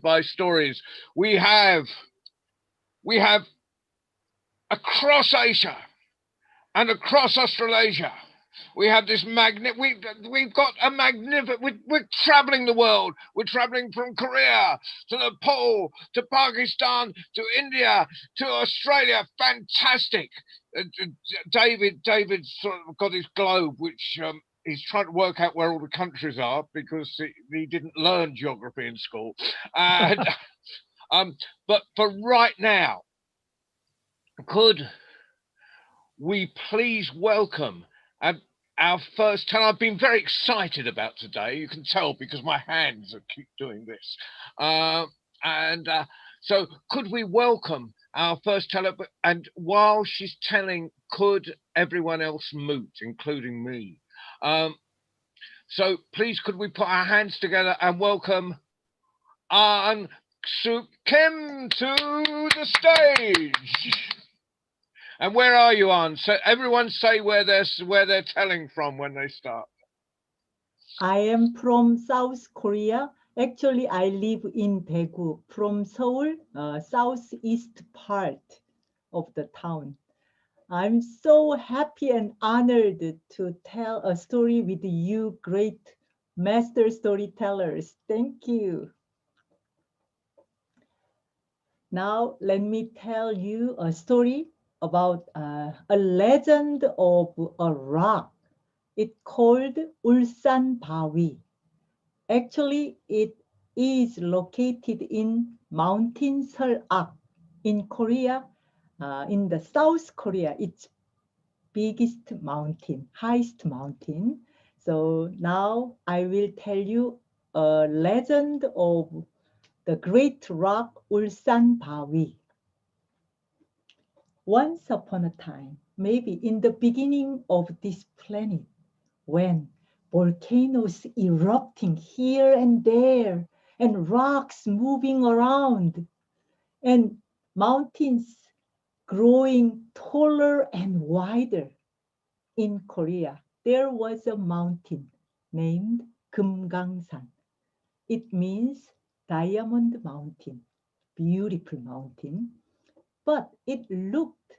by stories. We have across Asia and across Australasia. We have this we've got a magnificent. We're traveling the world. We're traveling from Korea to Nepal to Pakistan to India to Australia. Fantastic. David's sort of got his globe, which he's trying to work out where all the countries are because he didn't learn geography in school. And but for right now, could we please welcome our first, and I've been very excited about today. You can tell because my hands keep doing this. And so could we welcome our first teller? And while she's telling, could everyone else moot, including me? So please, could we put our hands together and welcome An Suk Kim to the stage? And where are you, An? So everyone say where they're telling from when they start. I am from South Korea. Actually, I live in Daegu, from Seoul, southeast part of the town. I'm so happy and honored to tell a story with you, great master storytellers. Thank you. Now, let me tell you a story about a legend of a rock. It's called Ulsan Bawi. Actually, it is located in Mountain Seorak in Korea, in the South Korea. It's biggest mountain, highest mountain. So now I will tell you a legend of the great rock Ulsan Bawi. Once upon a time, maybe in the beginning of this planet, when volcanoes erupting here and there, and rocks moving around, and mountains growing taller and wider. In Korea, there was a mountain named Kumgangsan. It means Diamond Mountain, beautiful mountain, but it looked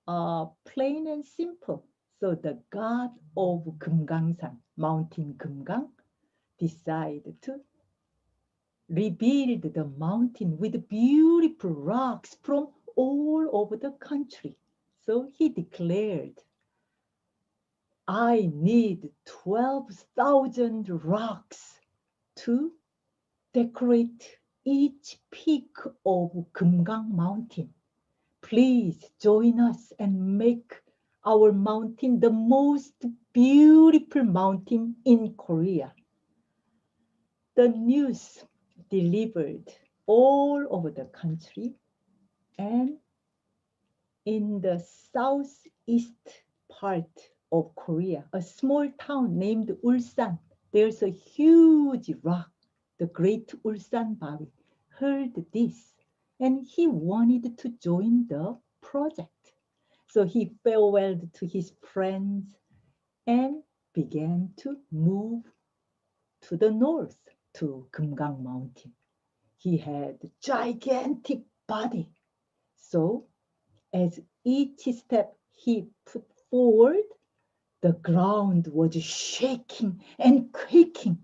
plain and simple. So the god of Kumgangsan, Mountain Kumgang, decided to rebuild the mountain with beautiful rocks from all over the country. So he declared, I need 12,000 rocks to decorate each peak of Kumgang Mountain. Please join us and make our mountain the most beautiful mountain in Korea. The news delivered all over the country, and in the southeast part of Korea, a small town named Ulsan, there's a huge rock, the Great Ulsan Bawi, heard this, and he wanted to join the project. So he farewelled to his friends and began to move to the north to Kumgang Mountain. He had a gigantic body. So as each step he put forward, the ground was shaking and quaking.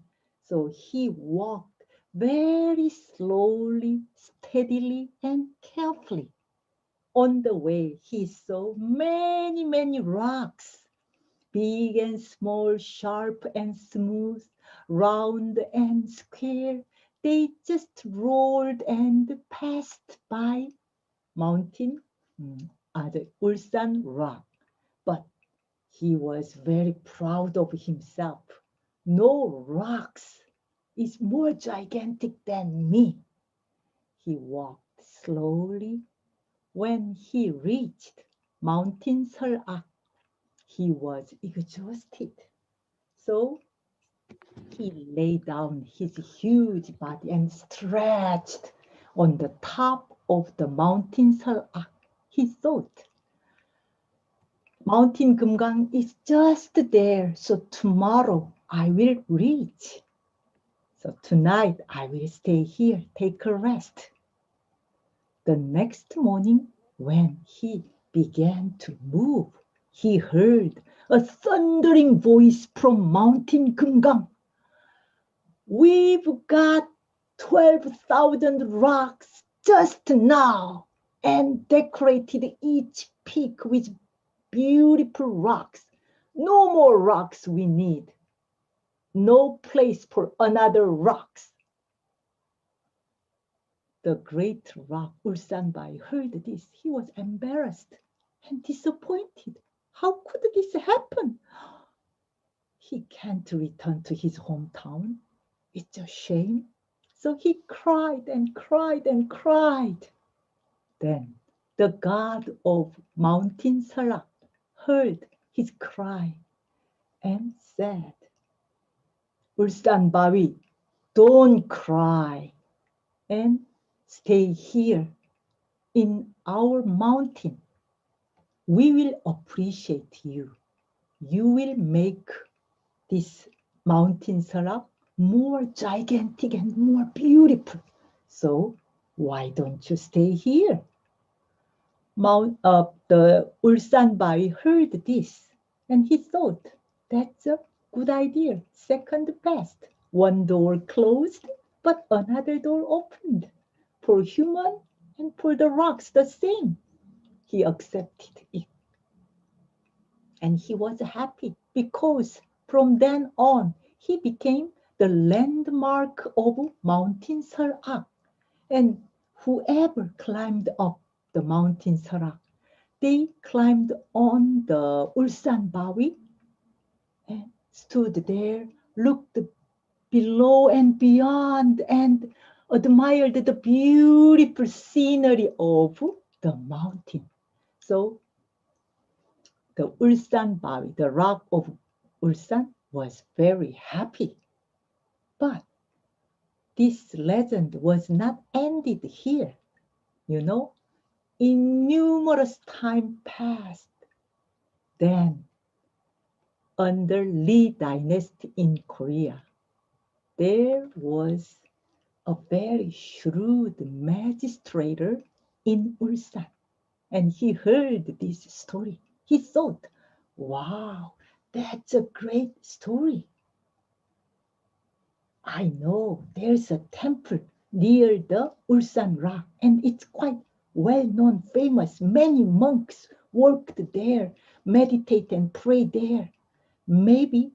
So he walked very slowly, steadily, and carefully. On the way, he saw many, many rocks, big and small, sharp and smooth, round and square. They just rolled and passed by mountain, the Ulsan rock. But he was very proud of himself. No rocks is more gigantic than me. He walked slowly. When he reached Mountain Seorak, he was exhausted. So he lay down his huge body and stretched on the top of the Mountain Seorak. He thought, Mountain Kumgang is just there, so tomorrow I will reach. So tonight I will stay here, take a rest. The next morning, when he began to move, he heard a thundering voice from Mountain Kumgang. We've got 12,000 rocks just now and decorated each peak with beautiful rocks. No more rocks we need. No place for another rocks. The great rock Ulsanbae heard this. He was embarrassed and disappointed. How could this happen? He can't return to his hometown. It's a shame. So he cried and cried and cried. Then the god of Mountain Sarak heard his cry and said, Ulsanbae, don't cry and stay here in our mountain. We will appreciate you. You will make this Mountain Sarak more gigantic and more beautiful. So why don't you stay here? The Ulsanbae heard this and he thought, that's a good idea. Second best. One door closed, but another door opened. For human and for the rocks, the same. He accepted it. And he was happy because from then on, he became the landmark of Mountain Sarak. And whoever climbed up the Mountain Sarak, they climbed on the Ulsanbae and stood there, looked below and beyond, and admired the beautiful scenery of the mountain. So the Ulsanbae, the rock of Ulsan, was very happy. But this legend was not ended here. You know, in numerous time passed, then under Lee dynasty in Korea, there was a very shrewd magistrate in Ulsan, and he heard this story. He thought, wow, that's a great story. I know there's a temple near the Ulsan Rock, and it's quite well-known, famous. Many monks worked there, meditate and pray there. Maybe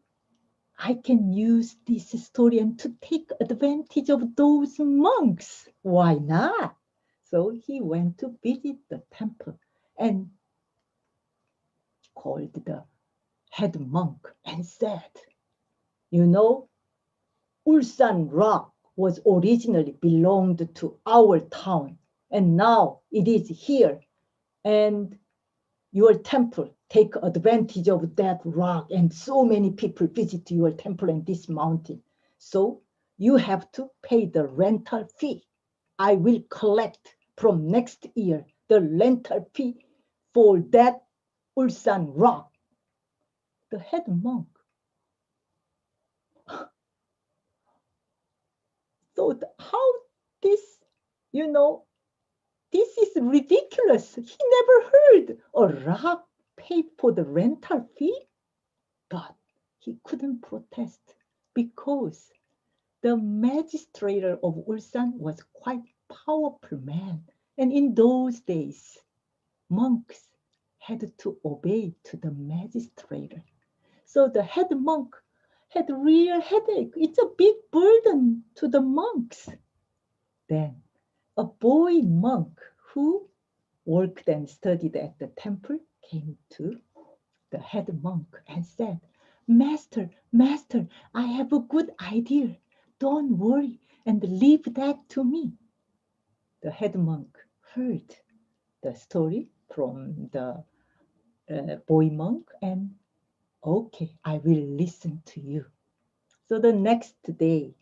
I can use this story and to take advantage of those monks. Why not? So he went to visit the temple and called the head monk and said, you know, Ulsan Rock was originally belonged to our town, and now it is here. And your temple take advantage of that rock, and so many people visit your temple and this mountain. So you have to pay the rental fee. I will collect from next year the rental fee for that Ulsan Rock. The head monk thought, how this, you know, this is ridiculous. He never heard a rock paid for the rental fee. But he couldn't protest because the magistrate of Ulsan was quite powerful man. And in those days, monks had to obey to the magistrate. So the head monk had a real headache. It's a big burden to the monks. Then a boy monk who worked and studied at the temple came to the head monk and said, Master, Master, I have a good idea. Don't worry and leave that to me. The head monk heard the story from the boy monk and, okay, I will listen to you. So the next day,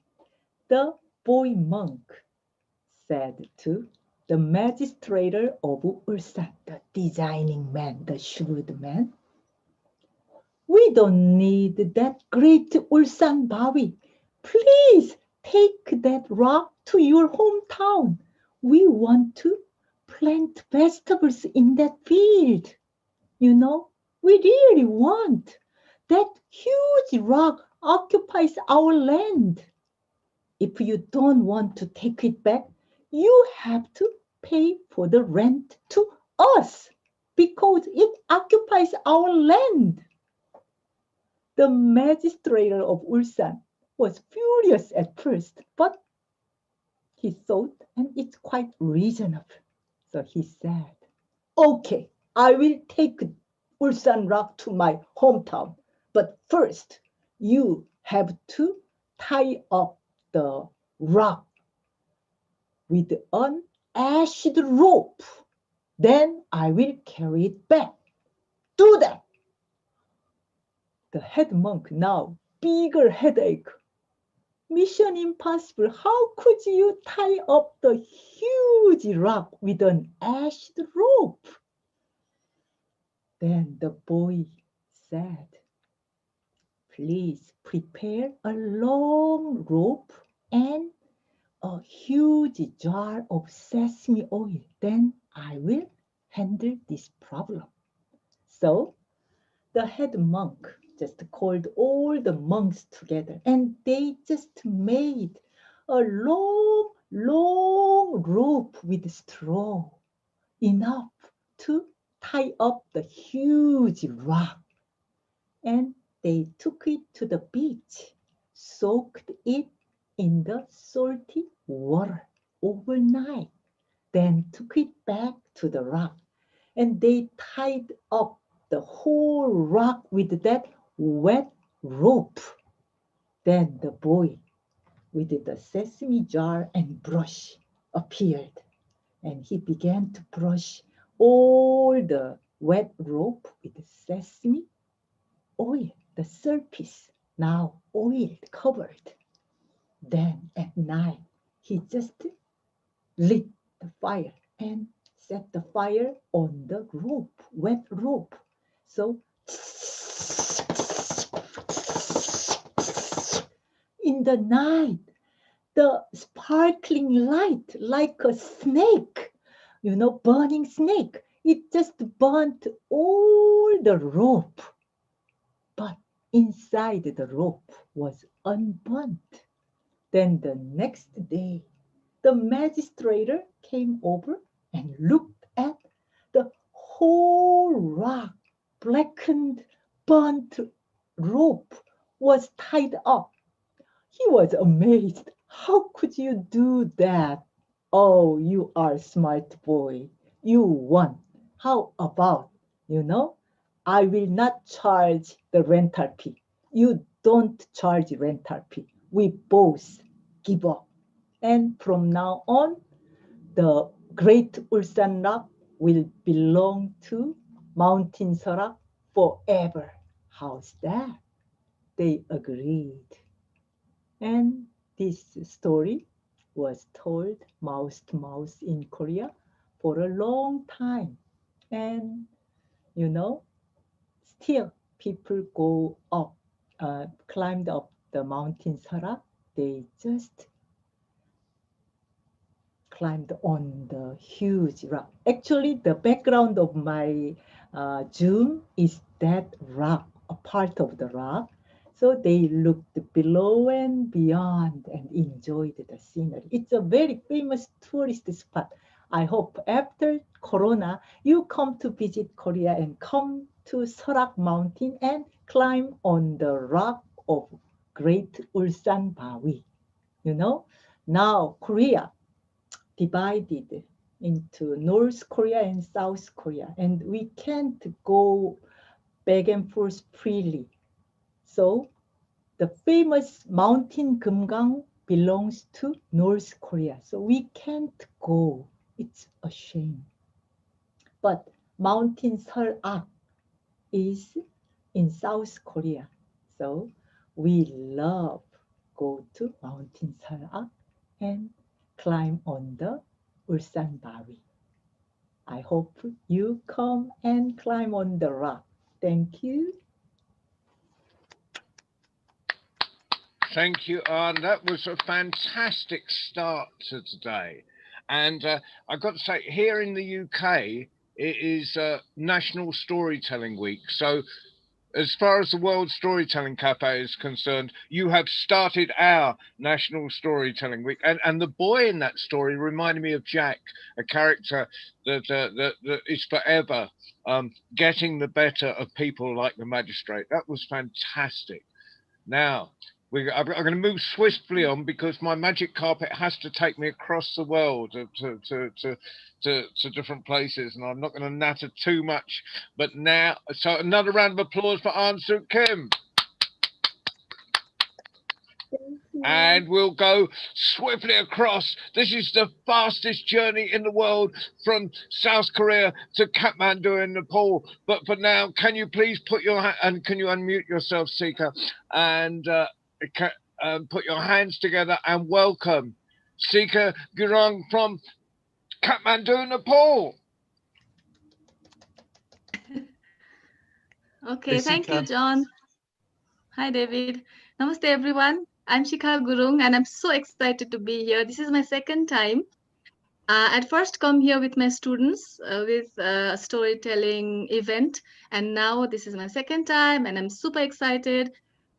the boy monk said to the magistrate of Ulsan, the designing man, the shrewd man, we don't need that great Ulsanbae. Please take that rock to your hometown. We want to plant vegetables in that field. You know, we really want. That huge rock occupies our land. If you don't want to take it back, you have to pay for the rent to us because it occupies our land. The magistrate of Ulsan was furious at first, but he thought, and it's quite reasonable. So he said, okay, I will take Ulsan rock to my hometown, but first you have to tie up the rock with an ashed rope. Then I will carry it back. Do that. The head monk now, bigger headache. Mission impossible. How could you tie up the huge rock with an ashed rope? Then the boy said, please prepare a long rope and a huge jar of sesame oil. Then I will handle this problem. So the head monk just called all the monks together and they just made a long, long rope with straw, enough to tie up the huge rock. And they took it to the beach, soaked it in the salty water overnight, then took it back to the rock. And they tied up the whole rock with that wet rope. Then the boy with the sesame jar and brush appeared, and he began to brush all the wet rope with sesame oil, the surface now oil covered. Then at night, he just lit the fire and set the fire on the rope, wet rope. So in the night, the sparkling light like a snake, burning snake, it just burnt all the rope. But inside the rope was unburnt. Then the next day, the magistrate came over and looked at the whole rock, blackened, burnt rope was tied up. He was amazed. How could you do that? Oh, you are smart boy. You won. How about, I will not charge the rental fee. You don't charge rental fee. We both give up. And from now on, the Great Ulsan Rock will belong to Mountain Seorak forever. How's that? They agreed. And this story was told mouth to mouth in Korea for a long time. And, still people go up, climbed up the mountain Seorak. They just climbed on the huge rock. Actually, the background of my Zoom is that rock, a part of the rock. So they looked below and beyond and enjoyed the scenery. It's a very famous tourist spot. I hope after Corona, you come to visit Korea and come to Seorak Mountain and climb on the rock of Great Ulsan Bawi. Now Korea divided into North Korea and South Korea, and we can't go back and forth freely. So the famous mountain Kumgang belongs to North Korea, so we can't go. It's a shame. But Mountain Seorak is in South Korea, so we love go to Mountain Seorak and climb on the Ulsan Bawi. I hope you come and climb on the rock. Thank you. Thank you, Anne. That was a fantastic start to today. And I've got to say, here in the UK, it is National Storytelling Week. So, as far as the World Storytelling Cafe is concerned, you have started our National Storytelling Week. And the boy in that story reminded me of Jack, a character that is forever getting the better of people like the magistrate. That was fantastic. Now, I'm going to move swiftly on because my magic carpet has to take me across the world to different places, and I'm not going to natter too much. But now, so another round of applause for Ahn Suk Kim. And we'll go swiftly across. This is the fastest journey in the world from South Korea to Kathmandu in Nepal. But for now, can you please put your and can you unmute yourself, Sika, and put your hands together and welcome Sika Gurung from Kathmandu, Nepal. Okay, thank you, John. Hi, David. Namaste, everyone. I'm Shikha Gurung, and I'm so excited to be here. This is my second time. I'd first come here with my students with a storytelling event, and now this is my second time, and I'm super excited.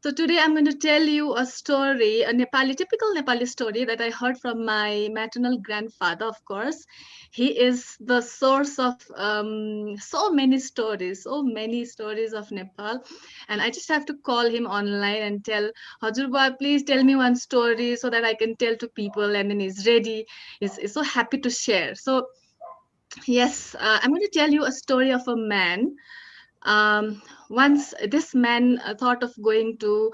So today I'm going to tell you a story, a typical Nepali story that I heard from my maternal grandfather, of course. He is the source of so many stories of Nepal. And I just have to call him online and tell, Hajurba, please tell me one story so that I can tell to people. And then he's ready. He's so happy to share. So yes, I'm going to tell you a story of a man. Once this man thought of going to,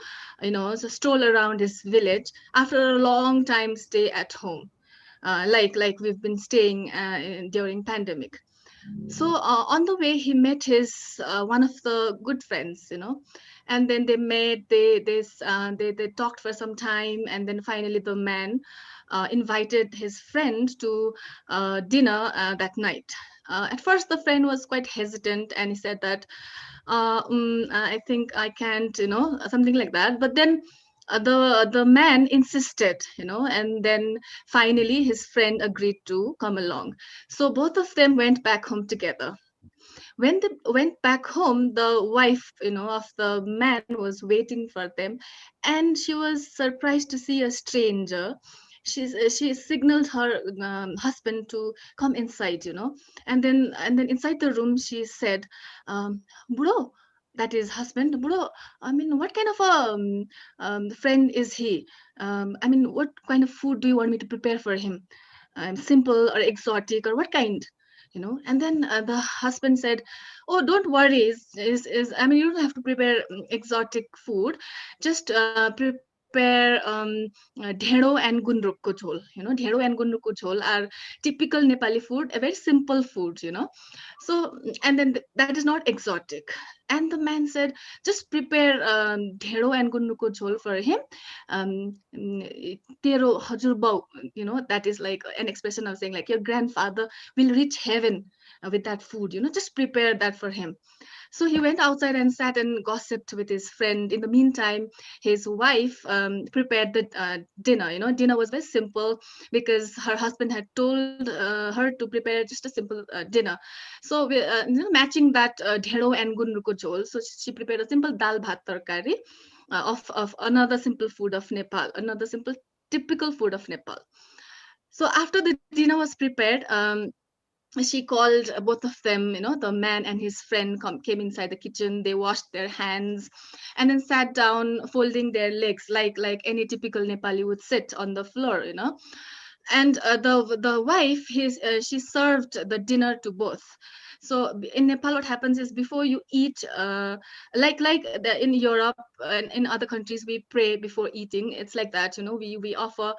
stroll around his village after a long time stay at home, like we've been staying during pandemic. So on the way, he met his one of the good friends, and then they met. They talked for some time, and then finally the man invited his friend to dinner that night. At first, the friend was quite hesitant, and he said that I think I can't, something like that. But then the man insisted, and then finally his friend agreed to come along. So both of them went back home together. When they went back home, the wife, of the man was waiting for them, and she was surprised to see a stranger. She signaled her husband to come inside, and then inside the room she said, "Bro," that is husband, "Bro, I mean, what kind of a friend is he? I mean, what kind of food do you want me to prepare for him? Simple or exotic or what kind?" And then the husband said, "Oh, don't worry, I mean, you don't have to prepare exotic food. Just prepare dhero and gunrukko jhol. Dhero and gunrukko jhol are typical Nepali food, a very simple food, So, and then that is not exotic." And the man said, "Just prepare dhero and gunrukko jhol for him. Tero hajur bau," that is like an expression of saying like your grandfather will reach heaven with that food, just prepare that for him. So he went outside and sat and gossiped with his friend. In the meantime, his wife prepared the dinner. Dinner was very simple because her husband had told her to prepare just a simple dinner. So matching that dhero and gunruko jhol, so she prepared a simple dal bhat tarkari of another simple food of Nepal, another simple typical food of Nepal. So after the dinner was prepared, she called both of them, the man and his friend came inside the kitchen. They washed their hands and then sat down, folding their legs like any typical Nepali would sit on the floor, And the wife, she served the dinner to both. So in Nepal, what happens is before you eat, in Europe and in other countries, we pray before eating. It's like that, we offer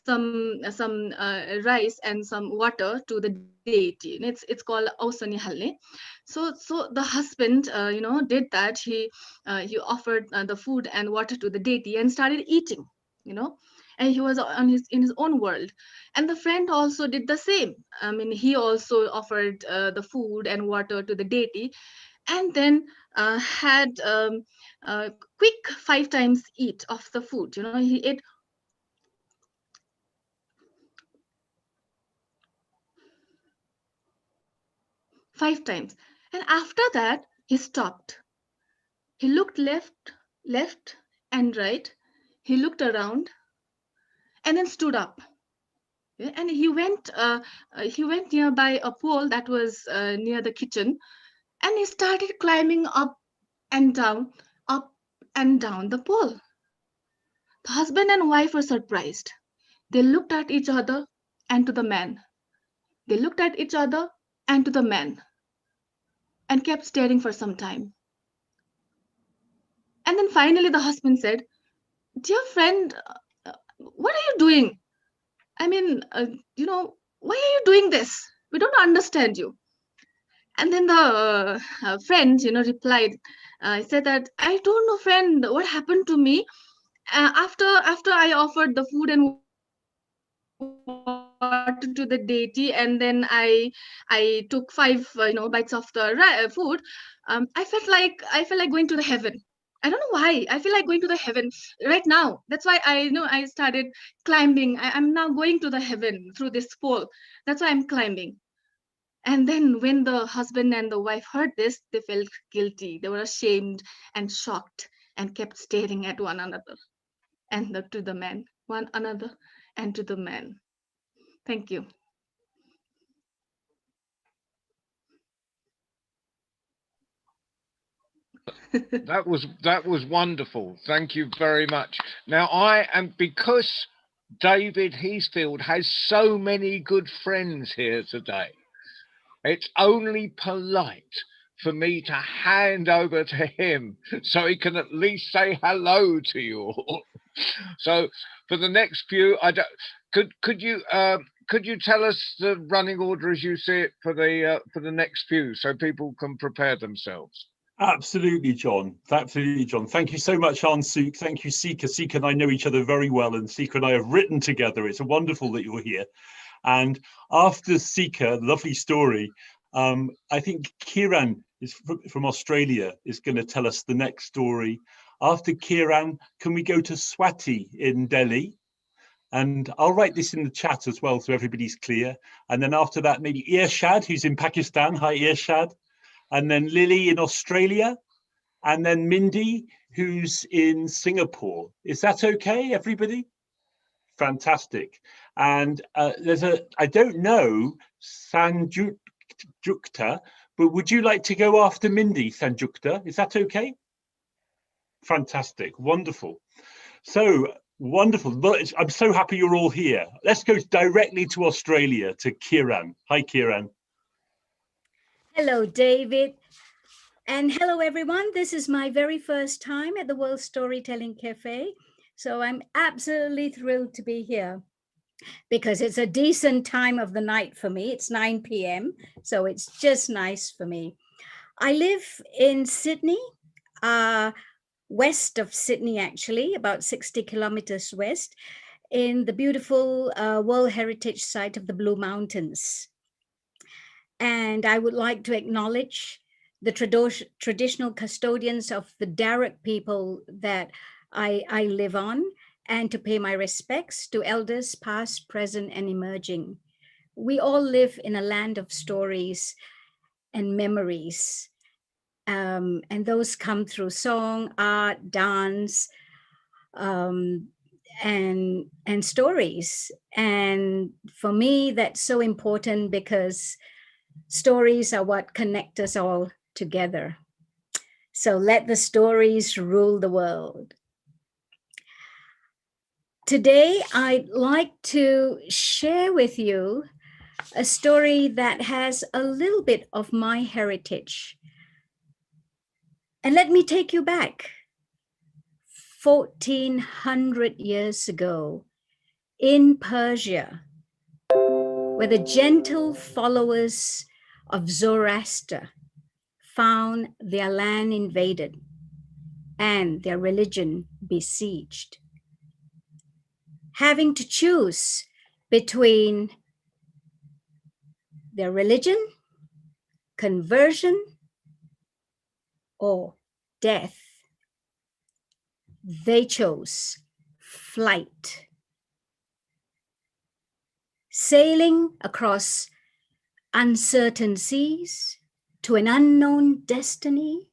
some rice and some water to the deity. It's called Ausani Halne. So the husband, did that. He offered the food and water to the deity and started eating, and he was in his own world. And the friend also did the same. I mean, he also offered the food and water to the deity, and then had a quick 5 times eat of the food. You know, he ate 5 times, and after that he stopped. He looked left and right. He looked around and then stood up. Yeah, and he went nearby a pole that was near the kitchen, and he started climbing and down, up and down the pole. The husband and wife were surprised. They looked at each other and to the man. They looked at each other and to the man, and kept staring for some time. And then finally the husband said, "Dear friend, what are you doing? I mean, you know, why are you doing this? We don't understand you." And then the friend, you know, replied, said that, "I don't know, friend, what happened to me after I offered the food and water to the deity, and then I took 5 bites of the food. I felt like going to the heaven. I don't know why. I feel like going to the heaven right now. That's why I started climbing. I'm now going to the heaven through this pole. That's why I'm climbing." And then when the husband and the wife heard this, they felt guilty. They were ashamed and shocked and kept staring at one another and to the man, one another and to the man. Thank you. That was wonderful. Thank you very much. Now because David Heathfield has so many good friends here today, it's only polite for me to hand over to him so he can at least say hello to you all. So for the next few, could you tell us the running order as you see it for the next few, so people can prepare themselves? Absolutely, John. Absolutely, John. Thank you so much, Ansuk. Thank you, Sika. Sika and I know each other very well, and Sika and I have written together. It's wonderful that you're here. And after Sika, lovely story, I think Kiran is from Australia is going to tell us the next story. After Kiran, can we go to Swati in Delhi? And I'll write this in the chat as well so everybody's clear. And then after that, maybe Irshad, who's in Pakistan. Hi, Irshad. And then Lily in Australia, and then Mindy, who's in Singapore. Is that okay, everybody? Fantastic. And I don't know, Sanjukta, but would you like to go after Mindy, Sanjukta? Is that okay? Fantastic, wonderful. So, wonderful. I'm so happy you're all here. Let's go directly to Australia, to Kiran. Hi, Kiran. Hello, David. And hello, everyone. This is my very first time at the World Storytelling Cafe. So I'm absolutely thrilled to be here because it's a decent time of the night for me. It's 9 p.m. So it's just nice for me. I live in Sydney, west of Sydney, actually, about 60 kilometers west, in the beautiful World Heritage Site of the Blue Mountains. And I would like to acknowledge the traditional custodians of the Darug people that I live on, and to pay my respects to elders past, present, and emerging. We all live in a land of stories and memories, and those come through song, art, dance, and stories. And for me, that's so important because stories are what connect us all together. So let the stories rule the world. Today, I'd like to share with you a story that has a little bit of my heritage. And let me take you back 1400 years ago in Persia, where the gentle followers of Zoroaster found their land invaded and their religion besieged. Having to choose between their religion, conversion, or death, they chose flight. Sailing across uncertain seas to an unknown destiny,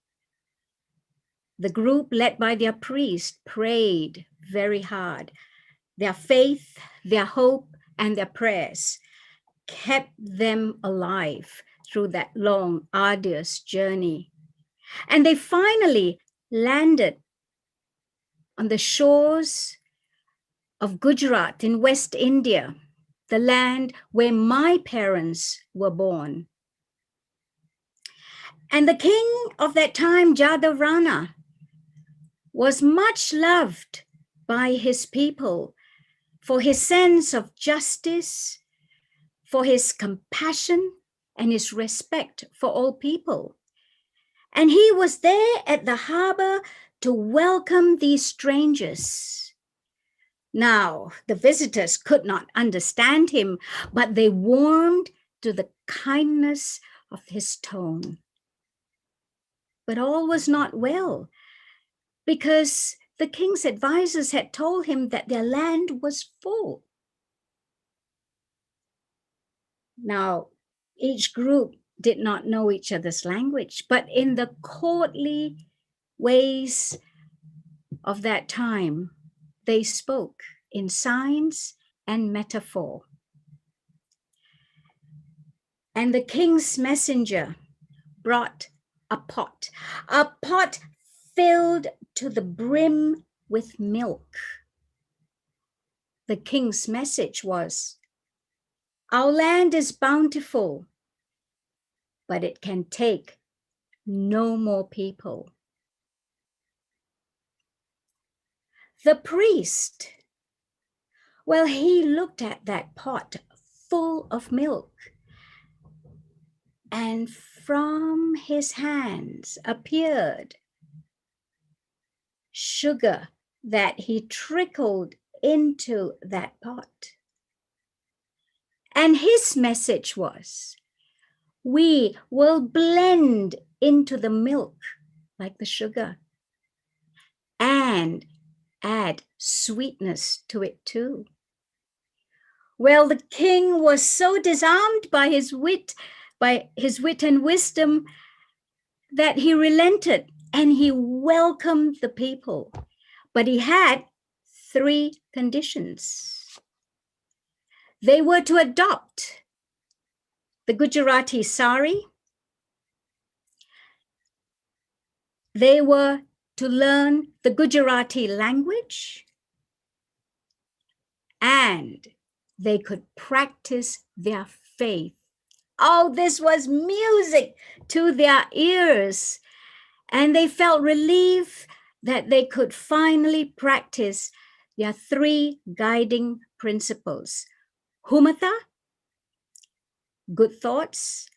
the group led by their priest prayed very hard. Their faith, their hope, and their prayers kept them alive through that long, arduous journey. And they finally landed on the shores of Gujarat in West India, the land where my parents were born. And the king of that time, Jadav Rana, was much loved by his people for his sense of justice, for his compassion, and his respect for all people. And he was there at the harbor to welcome these strangers. Now, the visitors could not understand him, but they warmed to the kindness of his tone. But all was not well, because the king's advisors had told him that their land was full. Now, each group did not know each other's language, but in the courtly ways of that time, they spoke in signs and metaphor. And the king's messenger brought a pot filled to the brim with milk. The king's message was, "Our land is bountiful, but it can take no more people." The priest, well, he looked at that pot full of milk, and from his hands appeared sugar that he trickled into that pot. And his message was, "We will blend into the milk like the sugar and add sweetness to it too." Well, the king was so disarmed by his wit and wisdom that he relented and he welcomed the people. But he had 3 conditions. They were to adopt the Gujarati sari. They were to learn the Gujarati language, and they could practice their faith. Oh, this was music to their ears. And they felt relief that they could finally practice their 3 guiding principles: Humata, good thoughts;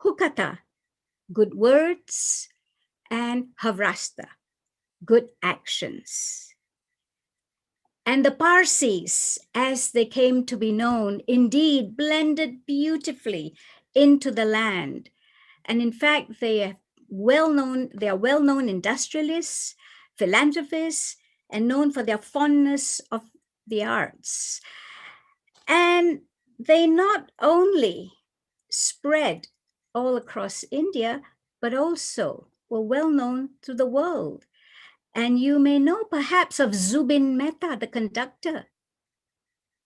Hukata, good words; and Havrasta, good actions. And the Parsis, as they came to be known, indeed blended beautifully into the land. And in fact, they are well-known industrialists, philanthropists, and known for their fondness of the arts. And they not only spread all across India, but also were well-known to the world. And you may know perhaps of Zubin Mehta, the conductor.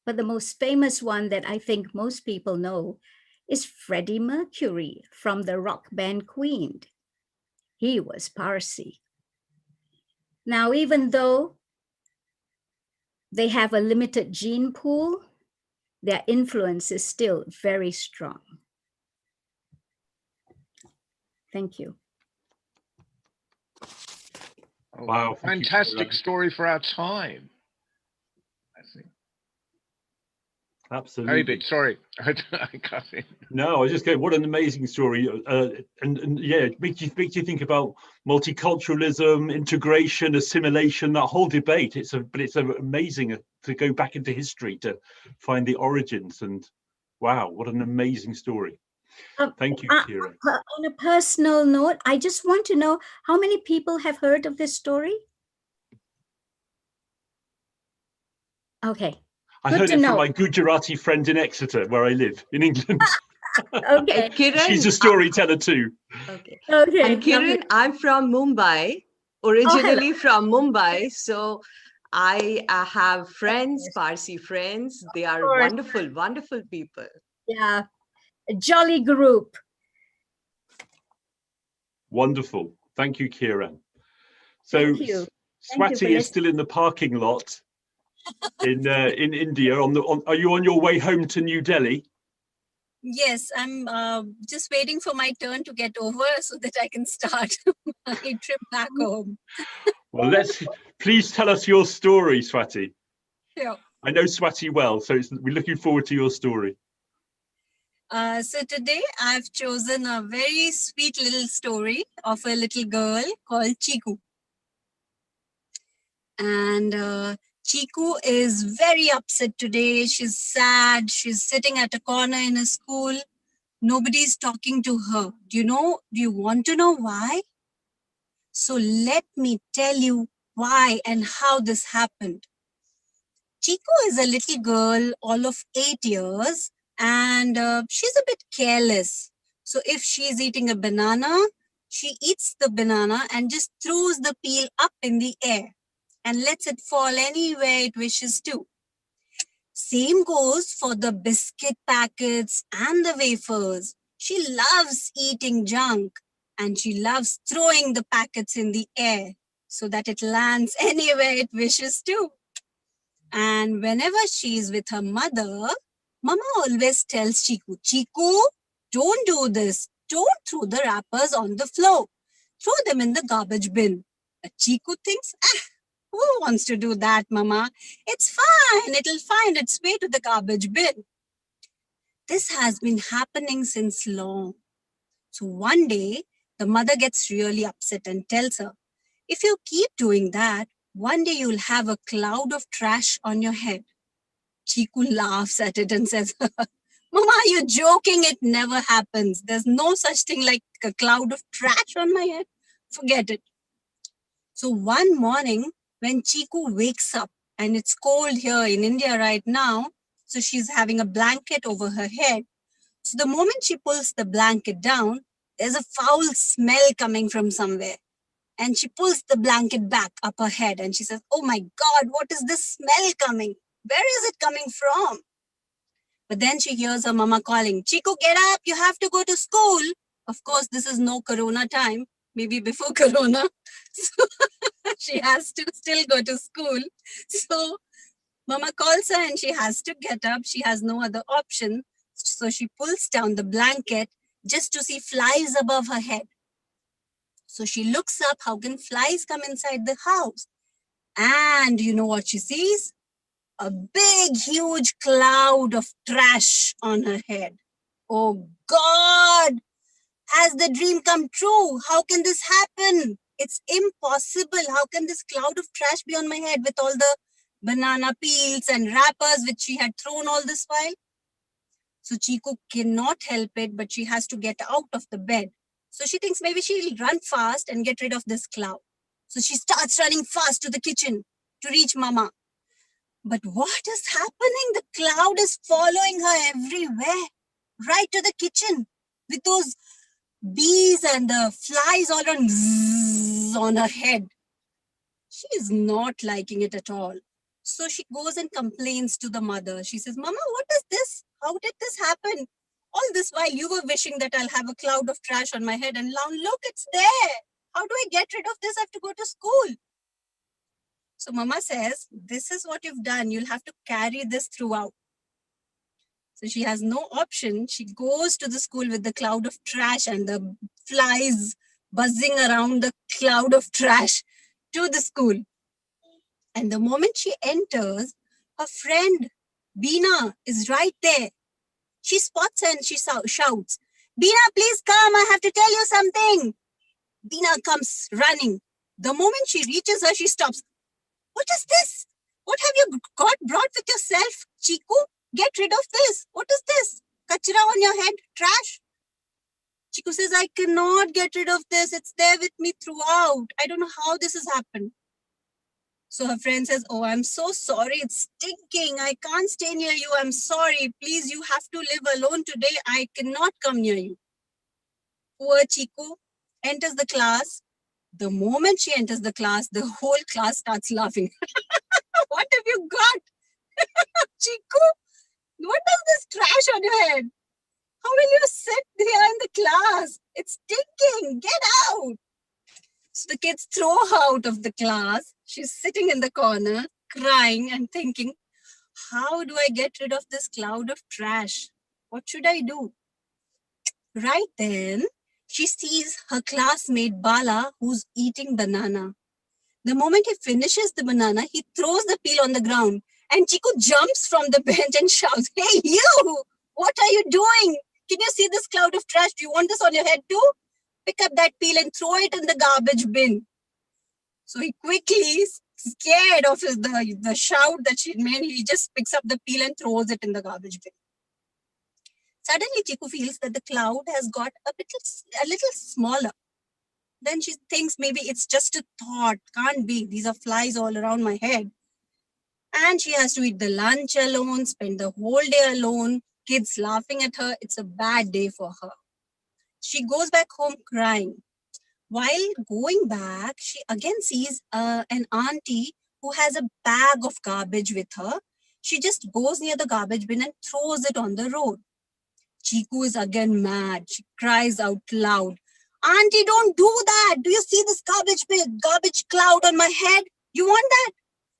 But the most famous one that I think most people know is Freddie Mercury from the rock band Queen. He was Parsi. Now, even though they have a limited gene pool, their influence is still very strong. Thank you. Oh, Wow, thank you for fantastic that. story for our time. I think. Absolutely. Very big. Sorry, I cut in. No, I was just going, what an amazing story. And yeah, it makes you think about multiculturalism, integration, assimilation, that whole debate. It's amazing to go back into history to find the origins. And wow, what an amazing story. Thank you, Uh, Kira. On a personal note, I just want to know how many people have heard of this story? Okay, I good heard to it from know. my Gujarati friend in Exeter, where I live in England. Okay, Kiran, She's a storyteller too. okay. okay. And lovely. Kiran, I'm from Mumbai, Oh, hello. originally from Mumbai. So I have friends, Parsi friends. They are course. wonderful, wonderful people. Yeah, a jolly group. Wonderful. Thank you, Kiran. So Thank you. Thank you for Swati is still in the parking lot in India. Are you on your way home to New Delhi? Yes, I'm just waiting for my turn to get over so that I can start my trip back home. Well, please tell us your story, Swati. Sure. I know Swati well, so we're looking forward to your story. So today I've chosen a very sweet little story of a little girl called Chiku. And Chiku is very upset today. She's sad. She's sitting at a corner in a school. Nobody's talking to her. Do you want to know why? So let me tell you why and how this happened. Chiku is a little girl, all of 8 years, and she's a bit careless. So if she's eating a banana, she eats the banana and just throws the peel up in the air and lets it fall anywhere it wishes to. Same goes for the biscuit packets and the wafers. She loves eating junk and she loves throwing the packets in the air so that it lands anywhere it wishes to. And whenever she's with her mother, Mama always tells Chiku, Chiku, don't do this. Don't throw the wrappers on the floor. Throw them in the garbage bin. But Chiku thinks, who wants to do that, Mama? It's fine. It'll find its way to the garbage bin. This has been happening since long. So one day, the mother gets really upset and tells her, if you keep doing that, one day you'll have a cloud of trash on your head. Chiku laughs at it and says, Mama, you're joking. It never happens. There's no such thing like a cloud of trash on my head. Forget it. So one morning, when Chiku wakes up, and it's cold here in India right now, so she's having a blanket over her head. So the moment she pulls the blanket down, there's a foul smell coming from somewhere. And she pulls the blanket back up her head and she says, oh my God, what is this smell coming? Where is it coming from? But then she hears her mama calling, Chiku, get up, you have to go to school. Of course, this is no Corona time, maybe before Corona. So she has to still go to school. So mama calls her and she has to get up. She has no other option. So she pulls down the blanket just to see flies above her head. So she looks up, how can flies come inside the house? And you know what she sees? A big, huge cloud of trash on her head. Oh God, has the dream come true? How can this happen? It's impossible. How can this cloud of trash be on my head with all the banana peels and wrappers which she had thrown all this while? So Chiku cannot help it, but she has to get out of the bed. So she thinks maybe she'll run fast and get rid of this cloud. So she starts running fast to the kitchen to reach Mama. But what is happening? The cloud is following her everywhere, right to the kitchen, with those bees and the flies all around on her head. She is not liking it at all. So she goes and complains to the mother. She says, Mama, what is this? How did this happen? All this while you were wishing that I'll have a cloud of trash on my head, and now look, it's there. How do I get rid of this? I have to go to school. So Mama says, this is what you've done. You'll have to carry this throughout. So she has no option. She goes to the school with the cloud of trash and the flies buzzing around the cloud of trash to the school. And the moment she enters, her friend Beena is right there. She spots her and she shouts, Beena, please come. I have to tell you something. Beena comes running. The moment she reaches her, she stops. What is this? What have you brought with yourself, Chiku? Get rid of this. What is this? Kachra on your head? Trash? Chiku says, I cannot get rid of this. It's there with me throughout. I don't know how this has happened. So her friend says, oh, I'm so sorry. It's stinking. I can't stay near you. I'm sorry. Please, you have to live alone today. I cannot come near you. Poor Chiku enters the class. The moment she enters the class, the whole class starts laughing. What have you got? Chiku, what is this trash on your head? How will you sit here in the class? It's stinking. Get out. So the kids throw her out of the class. She's sitting in the corner, crying and thinking, how do I get rid of this cloud of trash? What should I do? Right then, she sees her classmate Bala, who's eating banana. The moment he finishes the banana, he throws the peel on the ground. And Chiku jumps from the bench and shouts, hey, you! What are you doing? Can you see this cloud of trash? Do you want this on your head too? Pick up that peel and throw it in the garbage bin. So he quickly, scared of the shout that she made, he just picks up the peel and throws it in the garbage bin. Suddenly, Chiku feels that the cloud has got a little smaller. Then she thinks maybe it's just a thought. Can't be. These are flies all around my head. And she has to eat the lunch alone, spend the whole day alone, kids laughing at her. It's a bad day for her. She goes back home crying. While going back, she again sees an auntie who has a bag of garbage with her. She just goes near the garbage bin and throws it on the road. Chiku is again mad. She cries out loud, Auntie, don't do that. Do you see this garbage cloud on my head? You want that?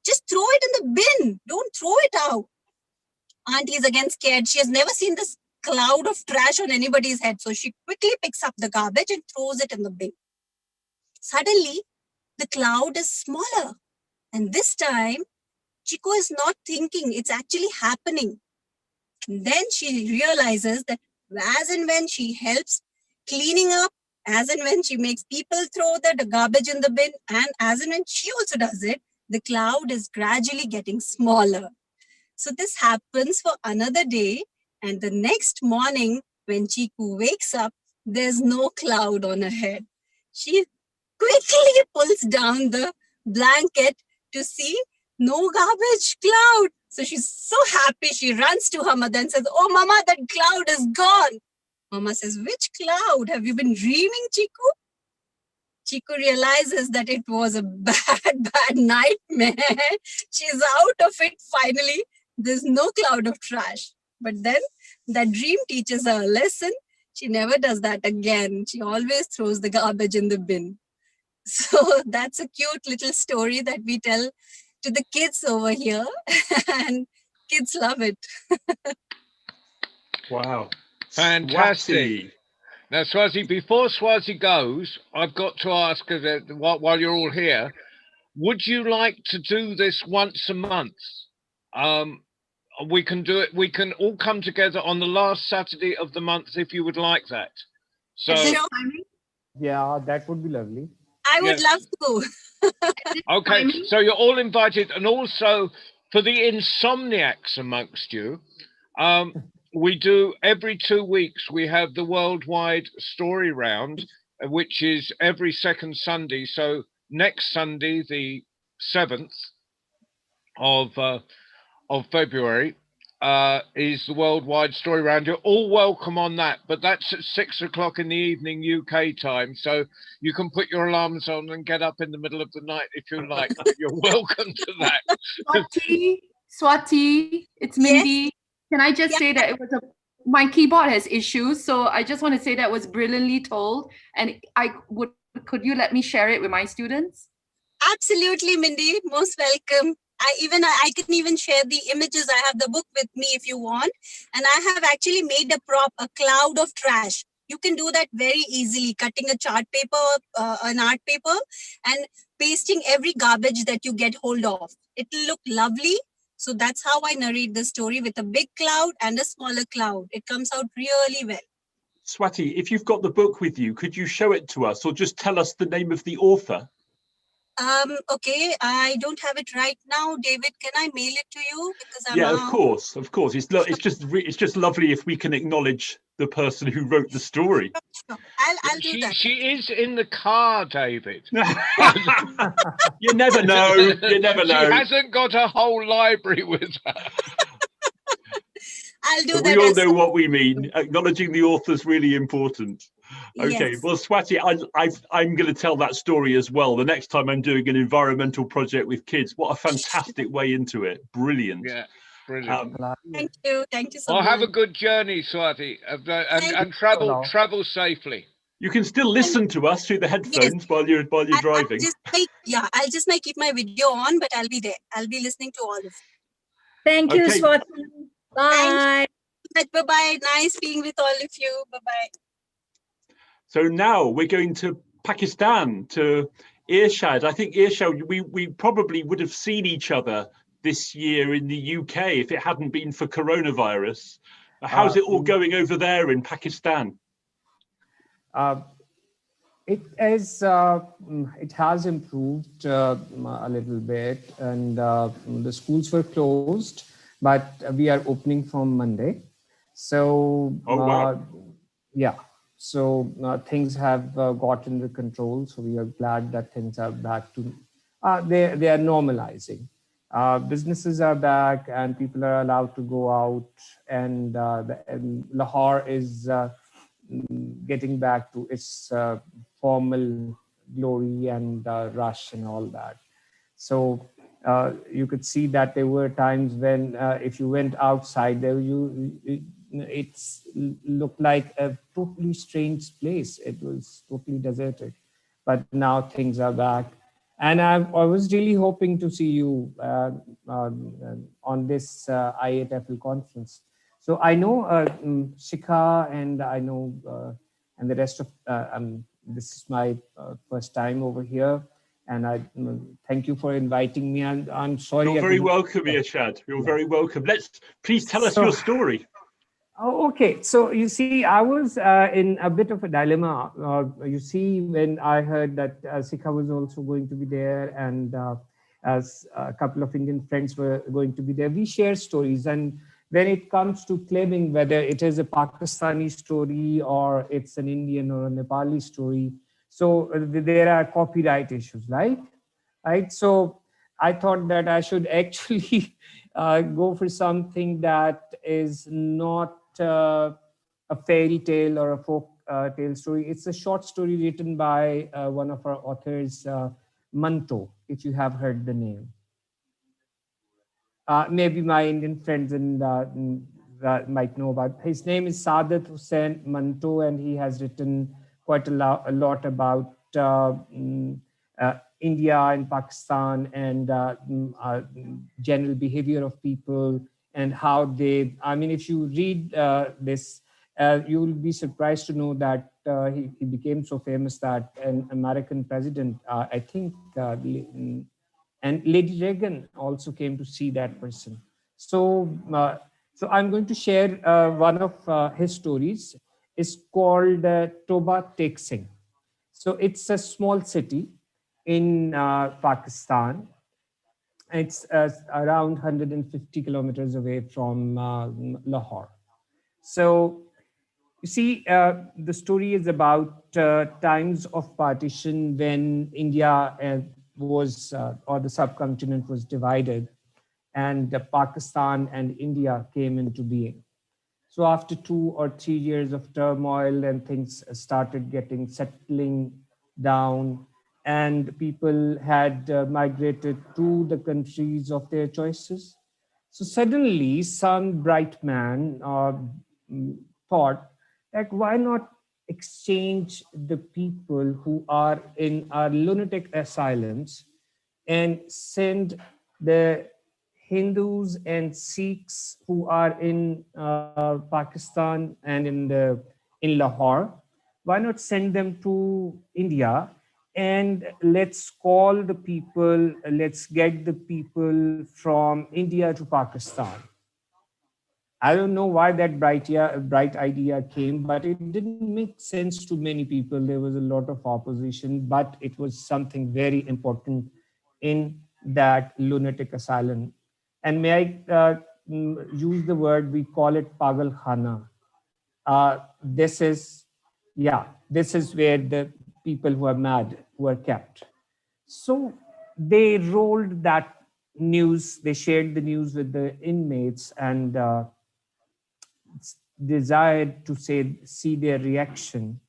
Just throw it in the bin. Don't throw it out. Auntie is again scared. She has never seen this cloud of trash on anybody's head. So she quickly picks up the garbage and throws it in the bin. Suddenly, the cloud is smaller. And this time, Chiku is not thinking. It's actually happening. And then she realizes that as and when she helps cleaning up, as and when she makes people throw the garbage in the bin, and as and when she also does it, the cloud is gradually getting smaller. So this happens for another day. And the next morning, when Chiku wakes up, there's no cloud on her head. She quickly pulls down the blanket to see no garbage cloud. So she's so happy. She runs to her mother and says, oh, Mama, that cloud is gone. Mama says, which cloud? Have you been dreaming, Chiku? Chiku realizes that it was a bad nightmare. She's out of it finally. There's no cloud of trash. But then that dream teaches her a lesson. She never does that again. She always throws the garbage in the bin. So that's a cute little story that we tell to the kids over here. And kids love it. Wow. Fantastic. Swati. Now, Swazi, before Swazi goes, I've got to ask, while you're all here, would you like to do this once a month? We can do it. We can all come together on the last Saturday of the month if you would like that. So, yeah, that would be lovely. I would love to. Okay, so you're all invited. And also for the insomniacs amongst you, we do every 2 weeks, we have the worldwide story round, which is every second Sunday. So next Sunday, the 7th of February, is the worldwide story round. You're all welcome on that, but that's at 6 o'clock in the evening UK time. So you can put your alarms on and get up in the middle of the night if you like. You're welcome to that. Swati, it's Mindy. Can I just say that it was my keyboard has issues, so I just want to say that was brilliantly told, and could you let me share it with my students? Absolutely, Mindy, most welcome. I can even share the images. I have the book with me if you want, and I have actually made a prop, a cloud of trash. You can do that very easily, cutting a chart paper, an art paper, and pasting every garbage that you get hold of. It'll look lovely. So that's how I narrate the story, with a big cloud and a smaller cloud. It comes out really well. Swati, if you've got the book with you, could you show it to us or just tell us the name of the author? Okay, I don't have it right now. David, can I mail it to you? Because I'm of course. It's just lovely if we can acknowledge the person who wrote the story. Sure. I'll do that. She is in the car, David. You never know. You never know. She hasn't got a whole library with her. I'll do But that. we all as know soon- what we mean. Acknowledging the author is really important. Okay, Yes. well, Swati, I'm going to tell that story as well. The next time I'm doing an environmental project with kids, what a fantastic way into it. Brilliant. Yeah, brilliant. Thank you. Thank you so Well, much. have a good journey, Swati, and travel safely. You can still listen to us through the headphones while you're driving. I'll just keep my video on, but I'll be there. I'll be listening to all this. Thank you, Okay. Swati. Bye. Bye-bye. Nice being with all of you. Bye-bye. So now we're going to Pakistan, to Irshad. I think Irshad, we probably would have seen each other this year in the UK if it hadn't been for coronavirus. How's it all going over there in Pakistan? It has improved a little bit, and the schools were closed, but we are opening from Monday. So, yeah. So things have got under control. So we are glad that things are back to, they are normalizing. Businesses are back and people are allowed to go out, and Lahore is getting back to its formal glory and rush and all that. So you could see that there were times when if you went outside there, it looked like a totally strange place. It was totally deserted, but now things are back. And I was really hoping to see you on this IATFL conference. So I know Shikha, and I know and the rest of, this is my first time over here. And I thank you for inviting me. I'm sorry. You're very welcome, Irshad. You're very welcome. Please tell us your story. Oh, okay. So you see, I was in a bit of a dilemma. You see, when I heard that Sikha was also going to be there, and as a couple of Indian friends were going to be there, we share stories. And when it comes to claiming whether it is a Pakistani story or it's an Indian or a Nepali story, so there are copyright issues, right? So I thought that I should actually go for something that is not a fairy tale or a folk tale story. It's a short story written by one of our authors, Manto, if you have heard the name. Maybe my Indian friends might know about. His name is Saadat Hussain Manto, and he has written quite a lot about India and Pakistan, and general behavior of people, and how they, I mean, if you read this, you will be surprised to know that he became so famous that an American president, I think, and Lady Reagan also came to see that person. So, so I'm going to share one of his stories. It's called Toba Tek Singh. So it's a small city in Pakistan. It's around 150 kilometers away from Lahore. So you see, the story is about times of partition when India was, or the subcontinent was divided, and Pakistan and India came into being. So after 2 or 3 years of turmoil, and things started settling down, and people had migrated to the countries of their choices. So suddenly some bright man thought, like, why not exchange the people who are in our lunatic asylums and send the Hindus and Sikhs who are in Pakistan and in Lahore, why not send them to India, and let's call the people, let's get the people from India to Pakistan. I don't know why that bright idea came, but it didn't make sense to many people. There was a lot of opposition, but it was something very important in that lunatic asylum. And may I use the word, we call it Pagal Khana. this is, yeah, this is where the people who are mad were kept. So they rolled that news, they shared the news with the inmates and desired to see their reaction.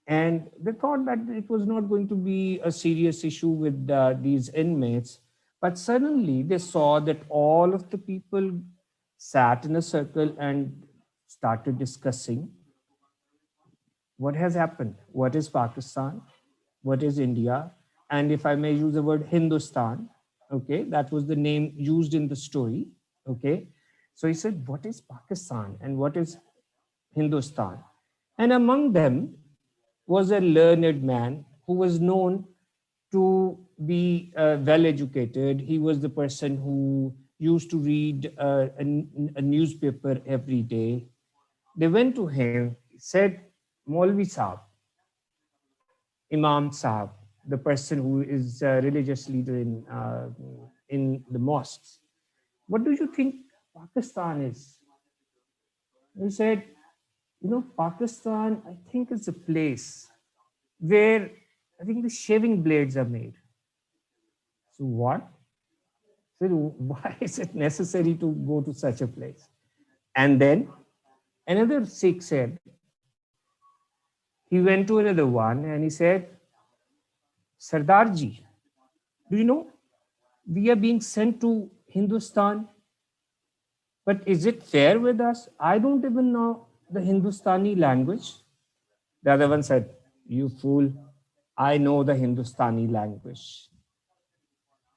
And they thought that it was not going to be a serious issue with these inmates. But suddenly they saw that all of the people sat in a circle and started discussing what has happened, what is Pakistan, what is India, and if I may use the word Hindustan, okay, that was the name used in the story, okay. So he said, what is Pakistan and what is Hindustan? And among them was a learned man who was known to be well educated. He was the person who used to read a newspaper every day. They went to him, said, Maulvi Sahab, Imam Sahab, the person who is a religious leader in the mosques, what do you think Pakistan is? He said, you know, Pakistan, I think is a place where I think the shaving blades are made. So what? So why is it necessary to go to such a place? And then another Sikh said, he went to another one and he said, Sardarji, do you know, we are being sent to Hindustan, but is it fair with us? I don't even know the Hindustani language. The other one said, you fool, I know the Hindustani language.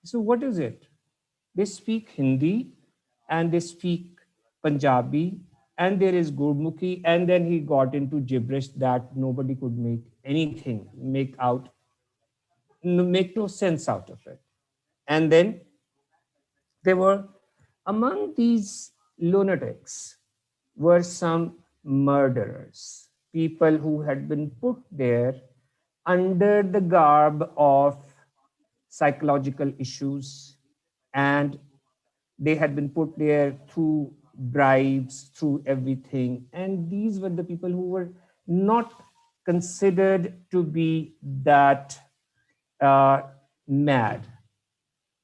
So what is it? They speak Hindi and they speak Punjabi and there is Gurmukhi, and then he got into gibberish that nobody could make anything, make no sense out of it. And then there were, among these lunatics were some murderers, people who had been put there under the garb of psychological issues, and they had been put there through bribes, through everything. And these were the people who were not considered to be that mad.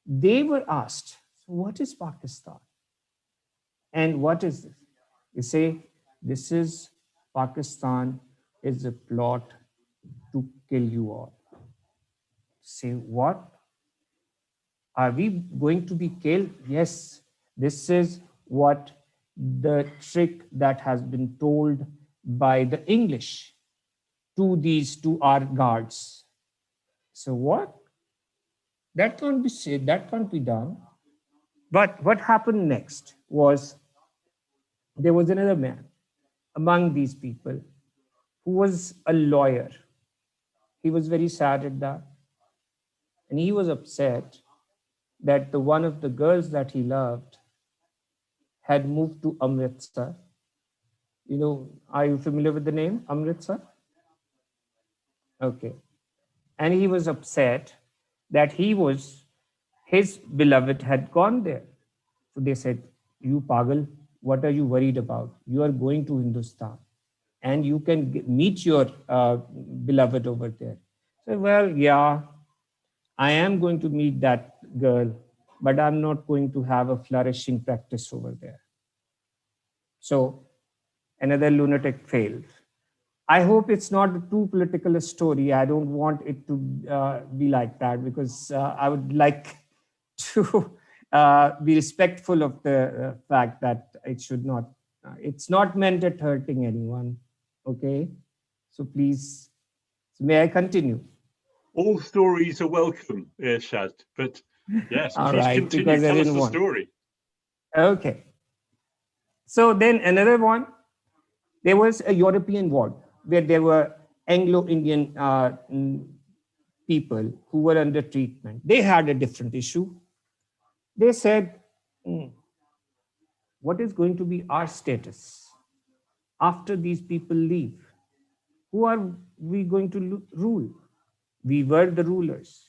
They were asked, so what is Pakistan? And what is this? They say, this is Pakistan is a plot to kill you all. Say, what? Are we going to be killed? Yes, this is what the trick that has been told by the English to our guards. So what? That can't be said, that can't be done. But what happened next was there was another man among these people who was a lawyer. He was very sad at that. And he was upset that one of the girls that he loved had moved to Amritsar. You know, are you familiar with the name Amritsar? Okay. And he was upset that his beloved had gone there. So they said, you pagal, what are you worried about? You are going to Hindustan and you can meet your beloved over there. So, well, yeah, I am going to meet that girl, but I'm not going to have a flourishing practice over there. So another lunatic failed. I hope it's not too political a story. I don't want it to be like that, because I would like to be respectful of the fact that it should not, it's not meant at hurting anyone. Okay. So please, may I continue? All stories are welcome, Irshad, but yes, All please right, continue. because I Tell us didn't the want- story. Okay. So then another one, there was a European ward where there were Anglo-Indian people who were under treatment. They had a different issue. They said, what is going to be our status after these people leave? Who are we going to rule? We were the rulers.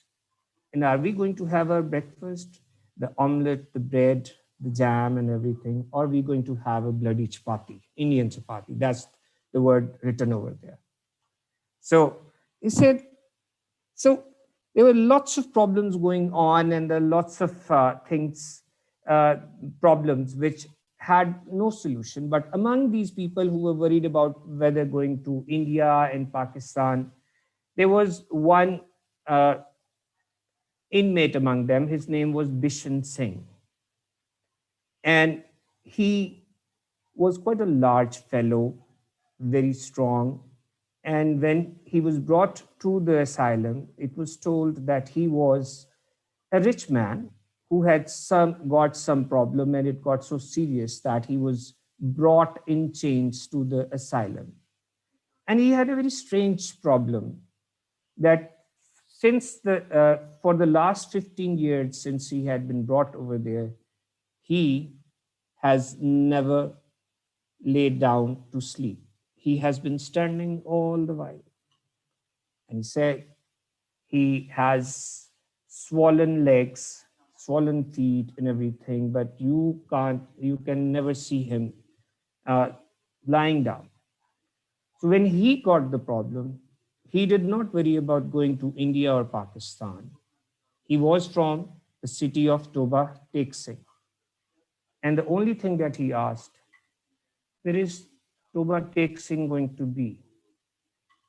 And are we going to have our breakfast, the omelette, the bread, the jam and everything? Or are we going to have a bloody chapati, Indian chapati? That's the word written over there. So he said, so there were lots of problems going on, and there are lots of problems which had no solution. But among these people who were worried about whether going to India and Pakistan, there was one inmate among them. His name was Bishan Singh. And he was quite a large fellow, very strong. And when he was brought to the asylum, it was told that he was a rich man who had got some problem, and it got so serious that he was brought in chains to the asylum. And he had a very strange problem that since for the last 15 years since he had been brought over there, he has never laid down to sleep. He has been standing all the while. And he said he has swollen legs, swollen feet and everything, but you can never see him lying down. So when he got the problem, he did not worry about going to India or Pakistan. He was from the city of Toba Tek Singh. And the only thing that he asked, where is Toba Tek Singh going to be?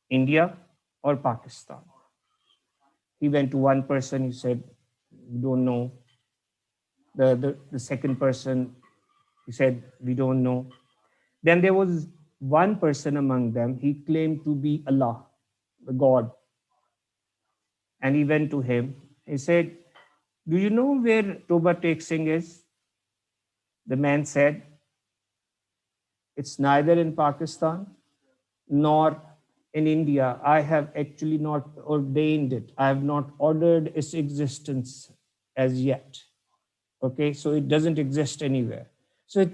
India or Pakistan? He went to one person, he said, we don't know. The second person, he said, we don't know. Then there was one person among them, he claimed to be Allah, the God. And he went to him, he said, do you know where Toba Tek Singh is? The man said, it's neither in Pakistan nor in India. I have actually not ordained it. I have not ordered its existence as yet. Okay, so it doesn't exist anywhere. So,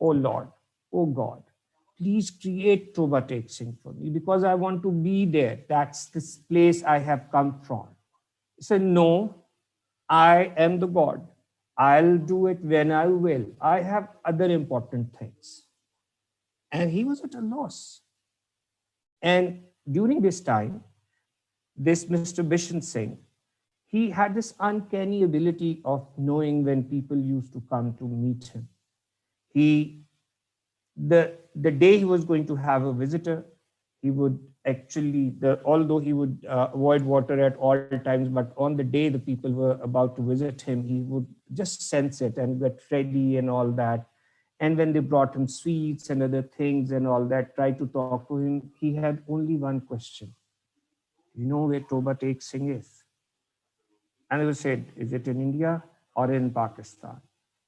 oh Lord, oh God, please create Toba Tek Singh for me because I want to be there. That's this place I have come from. He said, no, I am the God. I'll do it when I will. I have other important things. And he was at a loss. And during this time, this Mr. Bishan Singh, he had this uncanny ability of knowing when people used to come to meet him. The day he was going to have a visitor, he would actually, although he would avoid water at all times, but on the day the people were about to visit him, he would just sense it and get ready and all that. And when they brought him sweets and other things and all that, tried to talk to him, he had only one question. You know where Toba Tek Singh is? And they said, is it in India or in Pakistan?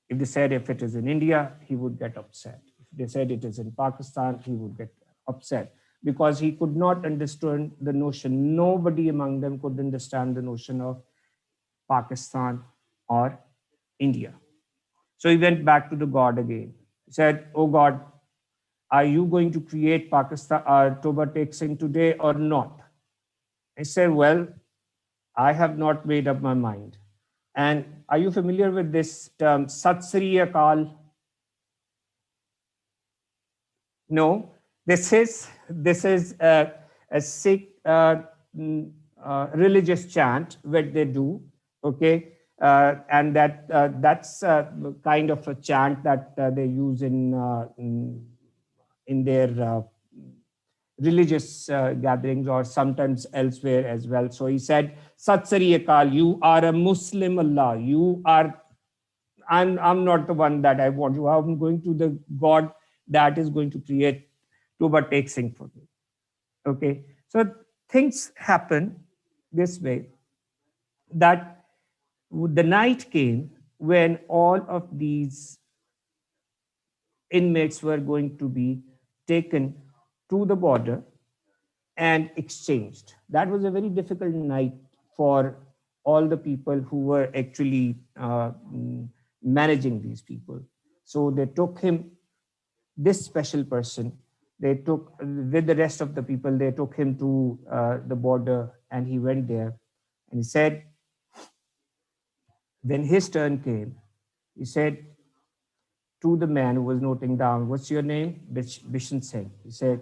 If they said if it is in India, he would get upset. If they said it is in Pakistan, he would get upset because he could not understand the notion. Nobody among them could understand the notion of Pakistan or India. So he went back to the God again. He said, oh God, are you going to create Pakistan or Toba Tek Singh today or not? I said, well, I have not made up my mind. And are you familiar with this term, Sat Sri Akal? No, this is a Sikh religious chant that they do, okay? And that's kind of a chant that they use in their religious gatherings or sometimes elsewhere as well. So he said, Sat Sri Akal, you are a Muslim Allah. You are, I'm not the one that I want you. I'm going to the God that is going to create Toba Tek Singh for me. Okay, so things happen this way that the night came when all of these inmates were going to be taken to the border and exchanged. That was a very difficult night for all the people who were actually managing these people. So they took him, this special person, they took, with the rest of the people, they took him to the border and he went there and he said, when his turn came, he said to the man who was noting down, what's your name? Bishan Singh. He said,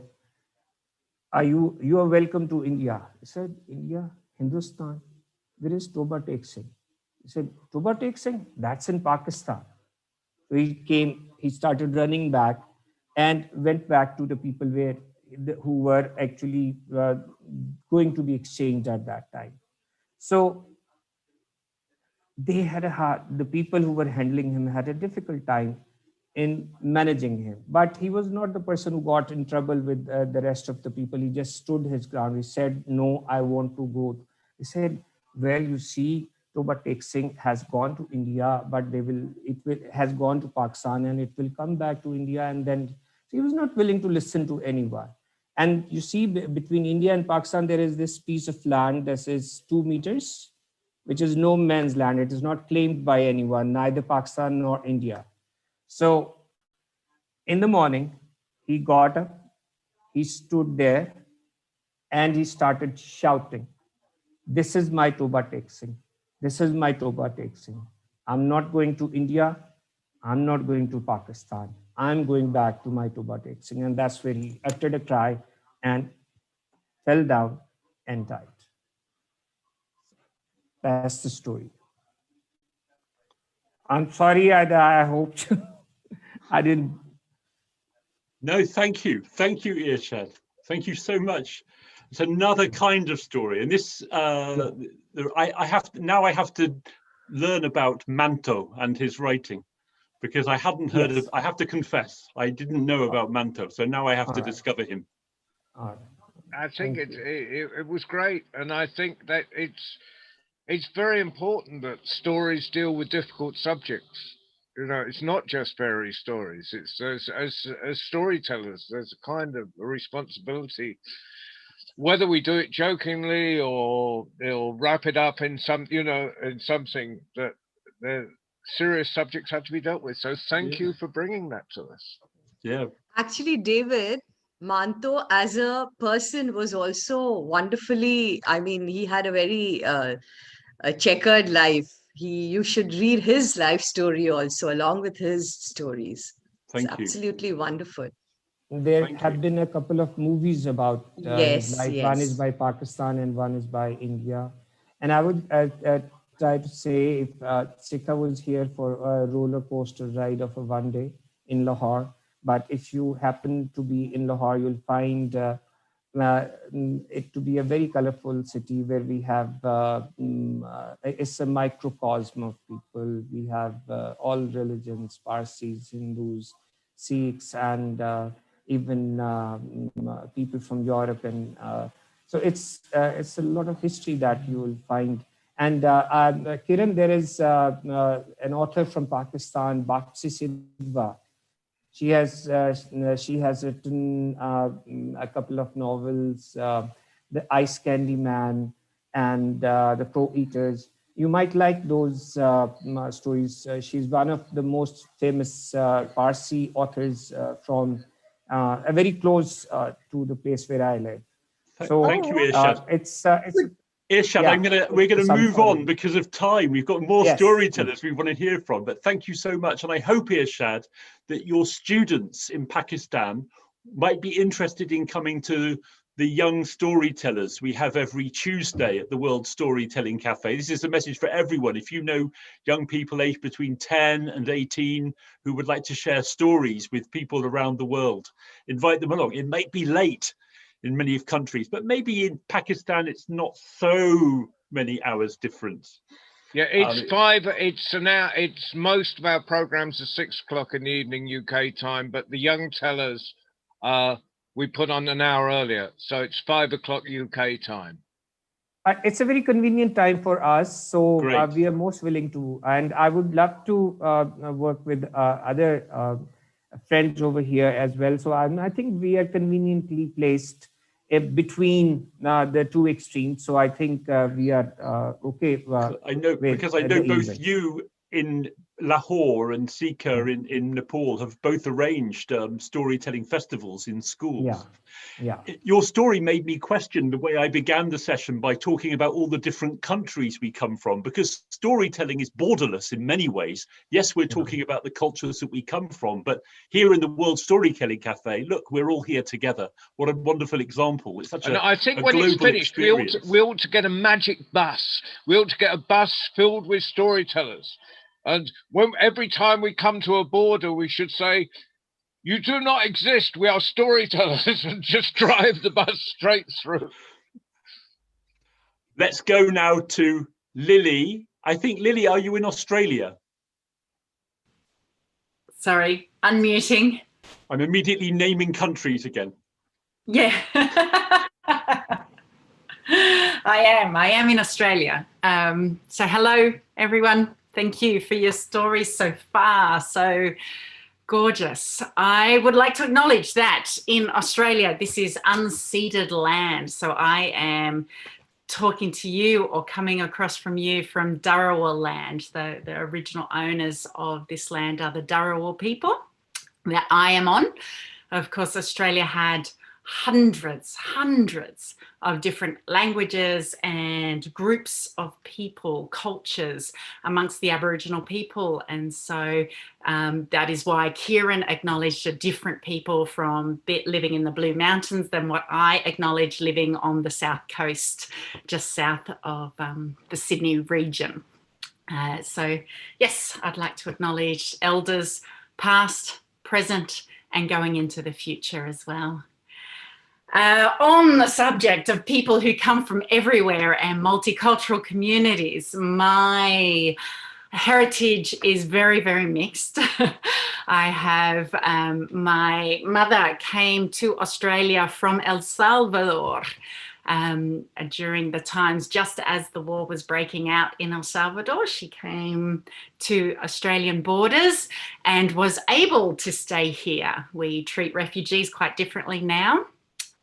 you are welcome to India. He said, India, Hindustan, where is Toba Tek Singh? He said, Toba Tek Singh, that's in Pakistan. So he started running back and went back to the people who were actually going to be exchanged at that time. So they had the people who were handling him had a difficult time in managing him. But he was not the person who got in trouble with the rest of the people. He just stood his ground. He said, no, I want to go. He said, well, you see, Toba Tek Singh has gone to India, but has gone to Pakistan and it will come back to India. And then so he was not willing to listen to anyone. And you see, between India and Pakistan, there is this piece of land that is 2 meters, which is no man's land. It is not claimed by anyone, neither Pakistan nor India. So in the morning, he got up, he stood there, and he started shouting, this is my Toba Tek Singh. This is my Toba Tek Singh. I'm not going to India. I'm not going to Pakistan. I'm going back to my Toba Tek Singh. And that's where he uttered a cry and fell down and died. That's the story. I'm sorry, I hope I didn't. No, thank you. Thank you, Irshad. Thank you so much. It's another kind of story. And this, I have to learn about Manto and his writing, because I hadn't heard of, I have to confess, I didn't know about Manto. So now I have to discover him. All right. I think it was great. And I think that it's very important that stories deal with difficult subjects. You know, it's not just fairy stories. It's as storytellers, there's a kind of a responsibility, whether we do it jokingly or wrap it up in in something that the serious subjects have to be dealt with. So thank you for bringing that to us. Yeah. Actually, David, Manto as a person was also wonderfully, I mean, he had a very a checkered life. You should read his life story also, along with his stories. Thank it's you. Absolutely wonderful. There have been a couple of movies about his life. Yes. One is by Pakistan and one is by India. And I would try to say, if Sikha was here for a roller coaster ride of a one day in Lahore, but if you happen to be in Lahore, you'll find it to be a very colorful city where we have, it's a microcosm of people. We have all religions, Parsis, Hindus, Sikhs, and even people from Europe. And so it's a lot of history that you will find. And Kiran, there is an author from Pakistan, Bapsi Sidhwa. She has written a couple of novels, The Ice Candy Man and The Crow Eaters. You might like those stories. She's one of the most famous Parsi authors from very close to the place where I live. So thank you, Irshad. Irshad, we're gonna move on because of time. We've got more storytellers we want to hear from, but thank you so much. And I hope, Irshad, that your students in Pakistan might be interested in coming to the young storytellers we have every Tuesday at the World Storytelling Cafe. This is a message for everyone. If you know young people aged between 10 and 18 who would like to share stories with people around the world, invite them along. It might be late in many countries, but maybe in Pakistan it's not so many hours difference. Yeah, it's 5. It's an hour. It's most of our programs are 6 o'clock in the evening UK time, but the young tellers we put on an hour earlier, so it's 5 o'clock UK time. It's a very convenient time for us, so we are most willing to, and I would love to work with other friends over here as well. So I think we are conveniently placed between the two extremes. So I think we are okay. I know, because I know both you in Lahore and Sika in Nepal have both arranged storytelling festivals in schools. Yeah. Your story made me question the way I began the session by talking about all the different countries we come from, because storytelling is borderless in many ways. Yes, we're talking about the cultures that we come from, but here in the World Storytelling Cafe, look, we're all here together. What a wonderful example. It's such And I think a when it's global finished, we experience. ought to get a magic bus. We ought to get a bus filled with storytellers. And every time we come to a border, we should say, "You do not exist, we are storytellers," and just drive the bus straight through. Let's go now to Lily. I think, Lily, are you in Australia? Sorry, unmuting. I'm immediately naming countries again. Yeah. I am in Australia. So hello, everyone. Thank you for your stories so far. So gorgeous. I would like to acknowledge that in Australia, this is unceded land. So I am talking to you or coming across from you from Dharawal land. The original owners of this land are the Dharawal people that I am on. Of course, Australia had hundreds of different languages and groups of people, cultures amongst the Aboriginal people. And so that is why Kieran acknowledged a different people from living in the Blue Mountains than what I acknowledge living on the south coast, just south of the Sydney region. So yes, I'd like to acknowledge elders past, present, and going into the future as well. On the subject of people who come from everywhere and multicultural communities, my heritage is very, very mixed. I have, my mother came to Australia from El Salvador during the times just as the war was breaking out in El Salvador. She came to Australian borders and was able to stay here. We treat refugees quite differently now,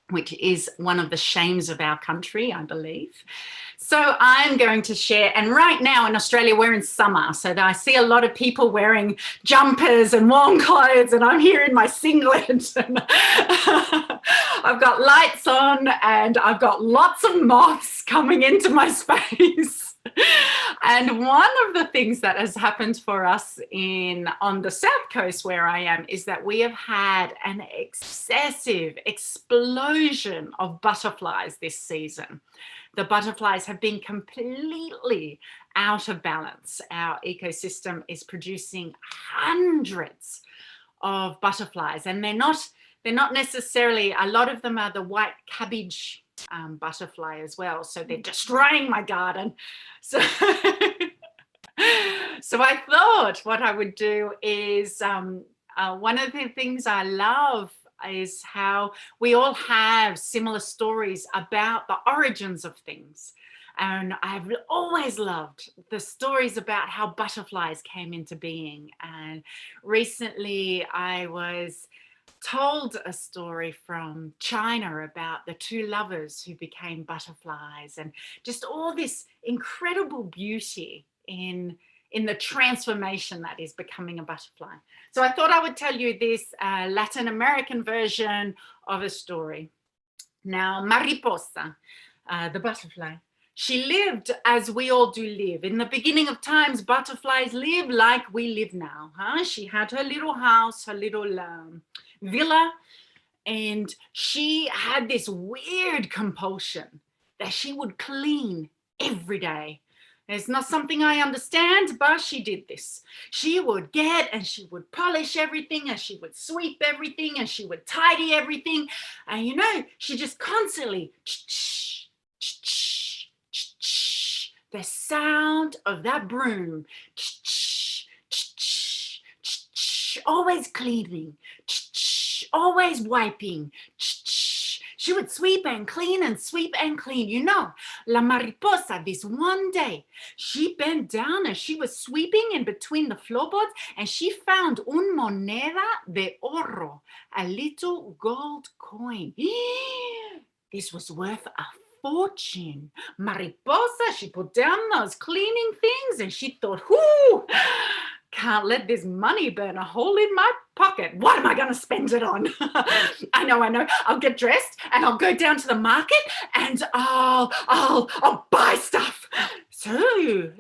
which is one of the shames of our country, I believe. So I'm going to share, and right now in Australia, we're in summer. So I see a lot of people wearing jumpers and warm clothes, and I'm here in my singlet. And I've got lights on and I've got lots of moths coming into my space. And one of the things that has happened for us on the south coast where I am is that we have had an excessive explosion of butterflies this season. The butterflies have been completely out of balance. Our ecosystem is producing hundreds of butterflies, and they're not necessarily, a lot of them are the white cabbage butterfly as well, so they're destroying my garden. So so I thought what I would do is one of the things I love is how we all have similar stories about the origins of things. And I've always loved the stories about how butterflies came into being. And recently I was told a story from China about the two lovers who became butterflies, and just all this incredible beauty in the transformation that is becoming a butterfly. So I thought I would tell you this Latin American version of a story. Now, Mariposa, the butterfly, she lived as we all do live. In the beginning of times, butterflies live like we live now. She had her little house, her little villa, and she had this weird compulsion that she would clean every day. It's not something I understand, but she did this. She would get and she would polish everything, and she would sweep everything, and she would tidy everything. And you know, she just constantly, the sound of that broom, always cleaning, always wiping. She would sweep and clean and sweep and clean. You know, La Mariposa, this one day, she bent down and she was sweeping in between the floorboards, and she found un moneda de oro, a little gold coin. This was worth a fortune. Mariposa, she put down those cleaning things and she thought, whoo, can't let this money burn a hole in my pocket. What am I going to spend it on? I know. I'll get dressed and I'll go down to the market and I'll buy stuff. So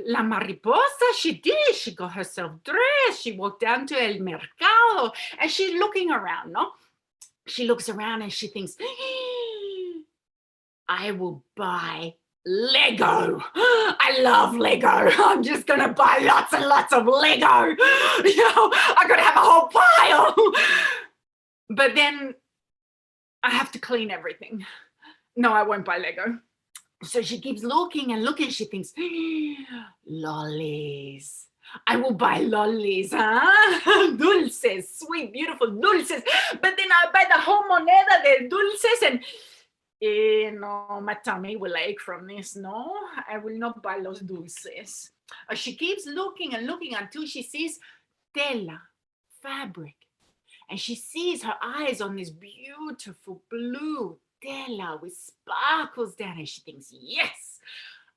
La Mariposa, she did. She got herself dressed. She walked down to El Mercado and she's looking around, no? She looks around and she thinks, I will buy Lego. I love Lego. I'm just going to buy lots and lots of Lego. I'm going to have a whole pile. But then I have to clean everything. No, I won't buy Lego. So she keeps looking and looking. She thinks, lollies. I will buy lollies, huh? Dulces, sweet, beautiful dulces. But then I buy the whole moneda de dulces and no, my tummy will ache from this. No, I will not buy los dulces. She keeps looking and looking until she sees tela, fabric. And she sees her eyes on this beautiful blue tela with sparkles down. And she thinks, yes,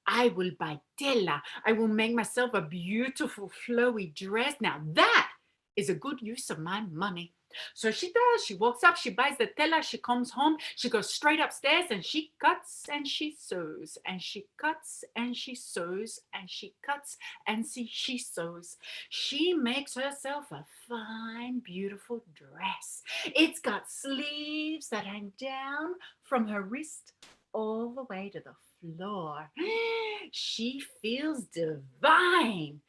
I will buy tela. I will make myself a beautiful flowy dress. Now that is a good use of my money. So she does, she walks up, she buys the tela, she comes home, she goes straight upstairs and she cuts and she sews and she cuts and she sews and she cuts and she sews. She makes herself a fine, beautiful dress. It's got sleeves that hang down from her wrist all the way to the floor. She feels divine.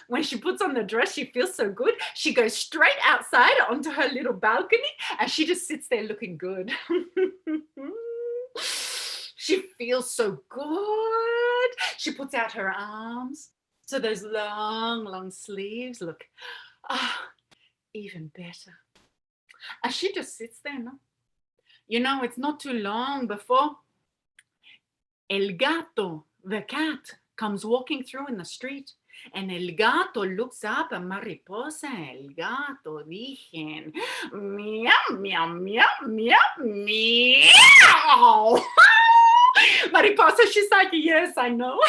When she puts on the dress, she feels so good. She goes straight outside onto her little balcony and she just sits there looking good. She feels so good. She puts out her arms. So those long, long sleeves look even better. And she just sits there, no? It's not too long before El Gato, the cat, comes walking through in the street. And El Gato looks up at Mariposa. El Gato dicen, meow, meow, meow, meow, meow. Mariposa, she's like, yes, I know.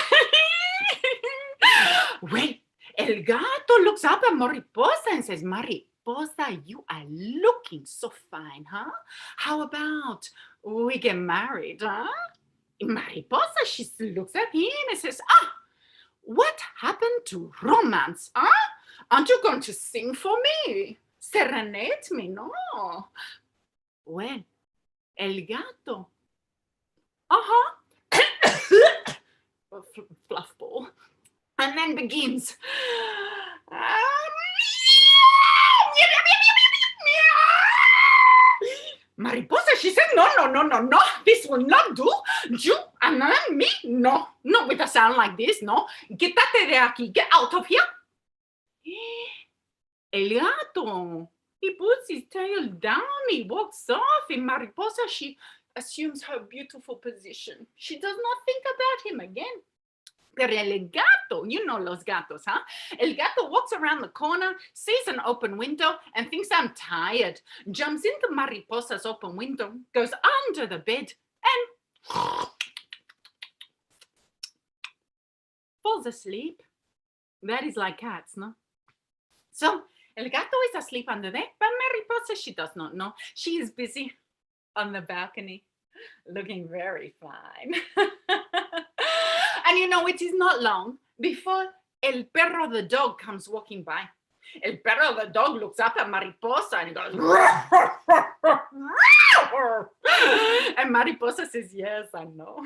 Wait, El Gato looks up at Mariposa and says, Mariposa, you are looking so fine, huh? How about we get married, huh? Mariposa, she looks at him and says, what happened to romance, huh? Aren't you going to sing for me? Serenade me, no? Well, El Gato, fluff ball, and then begins, Mariposa, she said, no, this will not do. You and me, no, not with a sound like this, no. Quítate de aquí, get out of here. El Gato, he puts his tail down, he walks off, and Mariposa, she assumes her beautiful position. She does not think about him again. Pero el gato, you know los gatos, huh? El Gato walks around the corner, sees an open window and thinks, I'm tired. Jumps into Mariposa's open window, goes under the bed and falls asleep. That is like cats, no? So El Gato is asleep under there, but Mariposa, she does not know. She is busy on the balcony, looking very fine. And it is not long before El Perro the dog comes walking by. El Perro the dog looks up at Mariposa and he goes, and Mariposa says, yes, I know.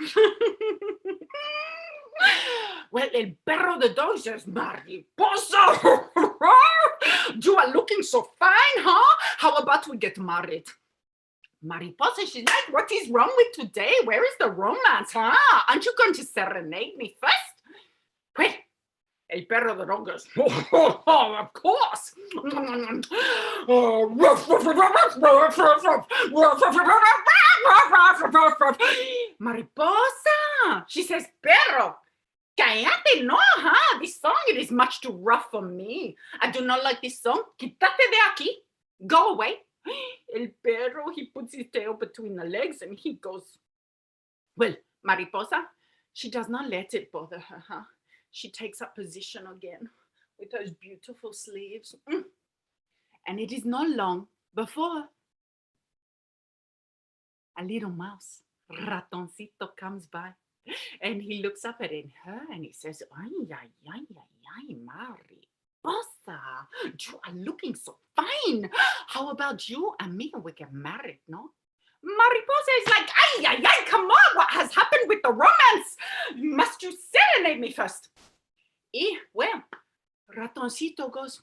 Well, El Perro the dog says, Mariposa, you are looking so fine, huh? How about we get married? Mariposa, she's like, what is wrong with today? Where is the romance, huh? Aren't you going to serenade me first? Well, El Perro the dog goes, of course. Mariposa, she says, Perro, cállate, no, huh? This song, it is much too rough for me. I do not like this song. Quítate de aquí. Go away. El Perro, he puts his tail between the legs and he goes. Well, Mariposa, she does not let it bother her, huh? She takes up position again. with those beautiful sleeves. And it is not long before a little mouse, Ratoncito, comes by, and he looks up at her and he says, ay, ay, ay, ay, ay, Mariposa, you are looking so fine. How about you and me? We get married, no? Mariposa is like, ay, ay, ay, come on, what has happened with the romance? Must you serenade me first? Well, Ratoncito goes,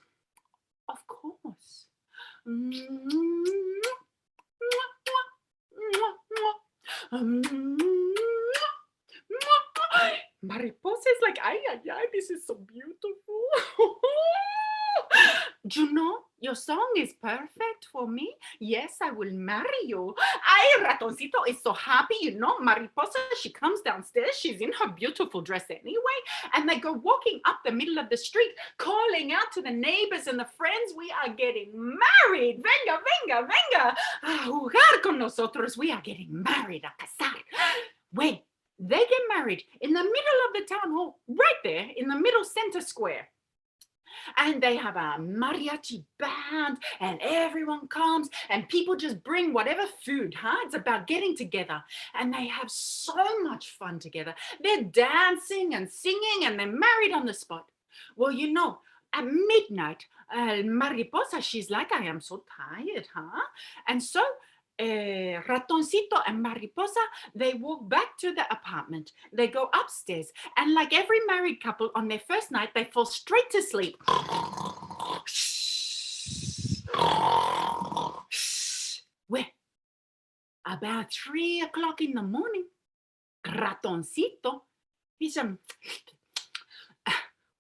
of course. Mariposa is like, ay, ay, ay, this is so beautiful. You know, your song is perfect for me. Yes, I will marry you. Ay, Ratoncito is so happy, you know. Mariposa, she comes downstairs. She's in her beautiful dress anyway. And they go walking up the middle of the street, calling out to the neighbors and the friends, we are getting married. Venga, venga, venga. A jugar con nosotros. We are getting married, a casar. Well, they get married in the middle of the town hall, right there in the middle center square. And they have a mariachi band and everyone comes and people just bring whatever food, huh? It's about getting together and they have so much fun together. They're dancing and singing and they're married on the spot. Well, you know, at midnight, Mariposa, she's like, I am so tired, huh? And so Ratoncito and Mariposa, they walk back to the apartment. They go upstairs and like every married couple on their first night, they fall straight to sleep. Well, about 3 o'clock in the morning, Ratoncito, he's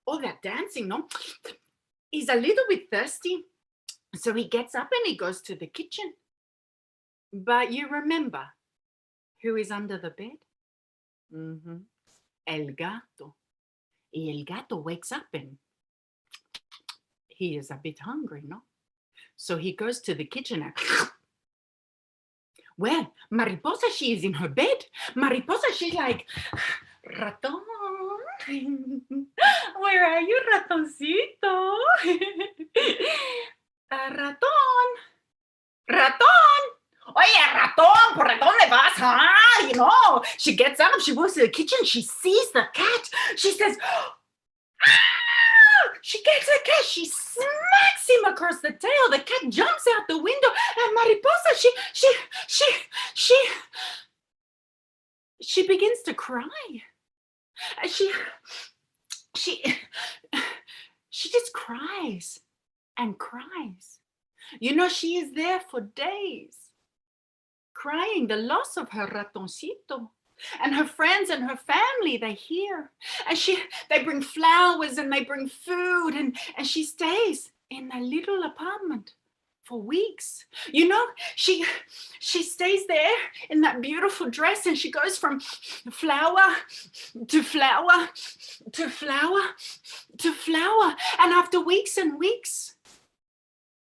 all that dancing, no? He's a little bit thirsty. So he gets up and he goes to the kitchen. But you remember who is under the bed? El gato. Y el gato wakes up and he is a bit hungry, no? So he goes to the kitchen and well, Mariposa, she is in her bed. Mariposa, she's like, Raton, where are you, Ratoncito? Raton, Raton. Oye, Ratón, ¿por dónde vas? Huh? You know, she gets up, she goes to the kitchen, she sees the cat. She says, ah! She gets the cat, she smacks him across the tail. The cat jumps out the window, and Mariposa, she begins to cry. She just cries and cries. You know, she is there for days, crying the loss of her Ratoncito. And her friends and her family, they hear. And they bring flowers and they bring food, and she stays in a little apartment for weeks. You know, she stays there in that beautiful dress, and she goes from flower to flower to flower to flower. And after weeks and weeks,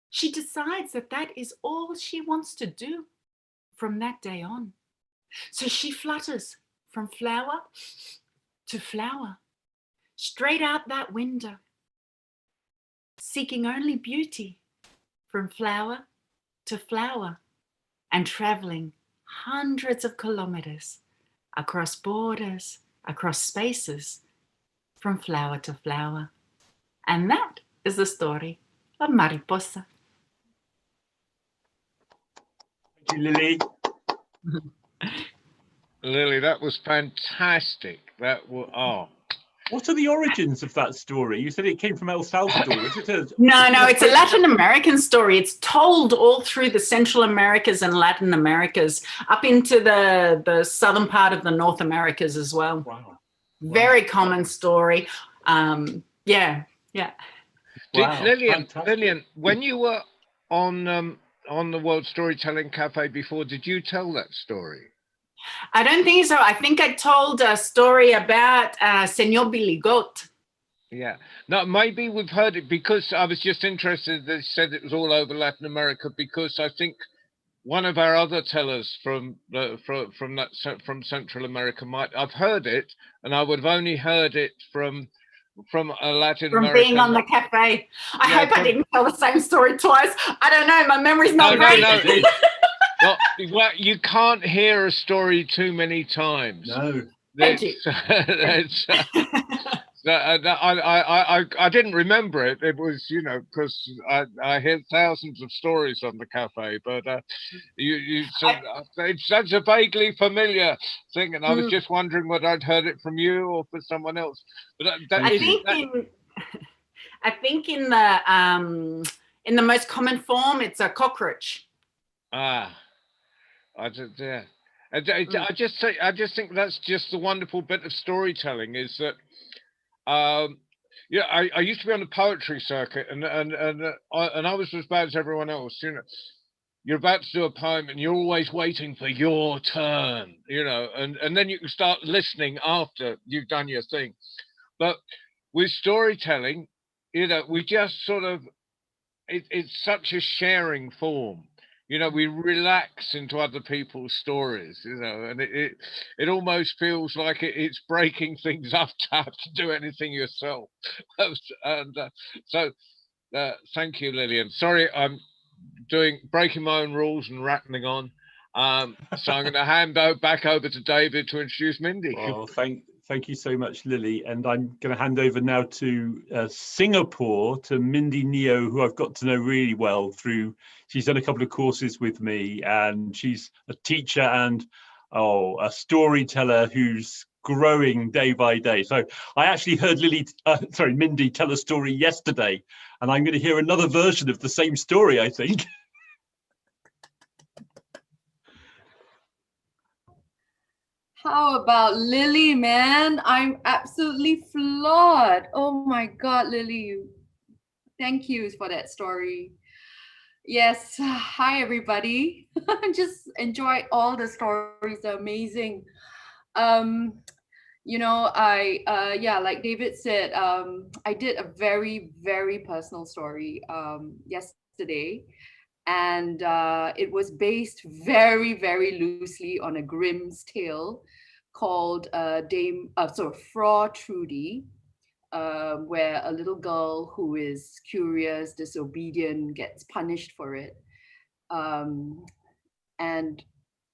she decides that that is all she wants to do from that day on. So she flutters from flower to flower, straight out that window, seeking only beauty from flower to flower, and traveling hundreds of kilometers across borders, across spaces, from flower to flower. And that is the story of Mariposa. Thank you, Lily. Lily, that was fantastic. That was What are the origins of that story? You said it came from El Salvador. Is it a, No, it's a Latin American story. It's told all through the Central Americas and Latin Americas, up into the southern part of the North Americas as well. Wow. Very common story. Yeah. Wow, Lillian, when you were on the World Storytelling Cafe before, did you tell that story? I don't think so. I think I told a story about Senor Billy Goat. Yeah. No, maybe we've heard it, because I was just interested. They said it was all over Latin America, because I think one of our other tellers from Central America I've heard it, and I would have only heard it from from a Latin From American. being on the cafe. I Yeah, hope I didn't tell the same story twice. I don't know. My memory's not No, great. no. Well, well, you can't hear a story too many times. No. Thank you. I didn't remember it. It was, you know, because I hear thousands of stories on the cafe, but it's such a vaguely familiar thing, and I was just wondering whether I'd heard it from you or for someone else. But I think in the most common form, it's a cockroach. I just think that's just the wonderful bit of storytelling is that, yeah, I used to be on the poetry circuit, and I was as bad as everyone else. You know, you're about to do a poem, and you're always waiting for your turn. You know, and then you can start listening after you've done your thing. But with storytelling, you know, we just sort of it's such a sharing form. You know, we relax into other people's stories, you know, and it almost feels like it's breaking things up to have to do anything yourself. And so thank you, Lillian. Sorry, I'm breaking my own rules and rattling on. So I'm going to hand back over to David to introduce Mindy. Well, thank you so much, Lily. And I'm going to hand over now to Singapore, to Mindy Neo, who I've got to know really well through, she's done a couple of courses with me, and she's a teacher and a storyteller who's growing day by day. So I actually heard Mindy tell a story yesterday, and I'm going to hear another version of the same story, I think. How about Lily, man? I'm absolutely floored. Oh my God, Lily. Thank you for that story. Yes, hi everybody. Just enjoy all the stories, they're amazing. You know, like David said, I did a very, very personal story yesterday. And it was based very, very loosely on a Grimm's tale called Frau Trudy, where a little girl who is curious, disobedient, gets punished for it. And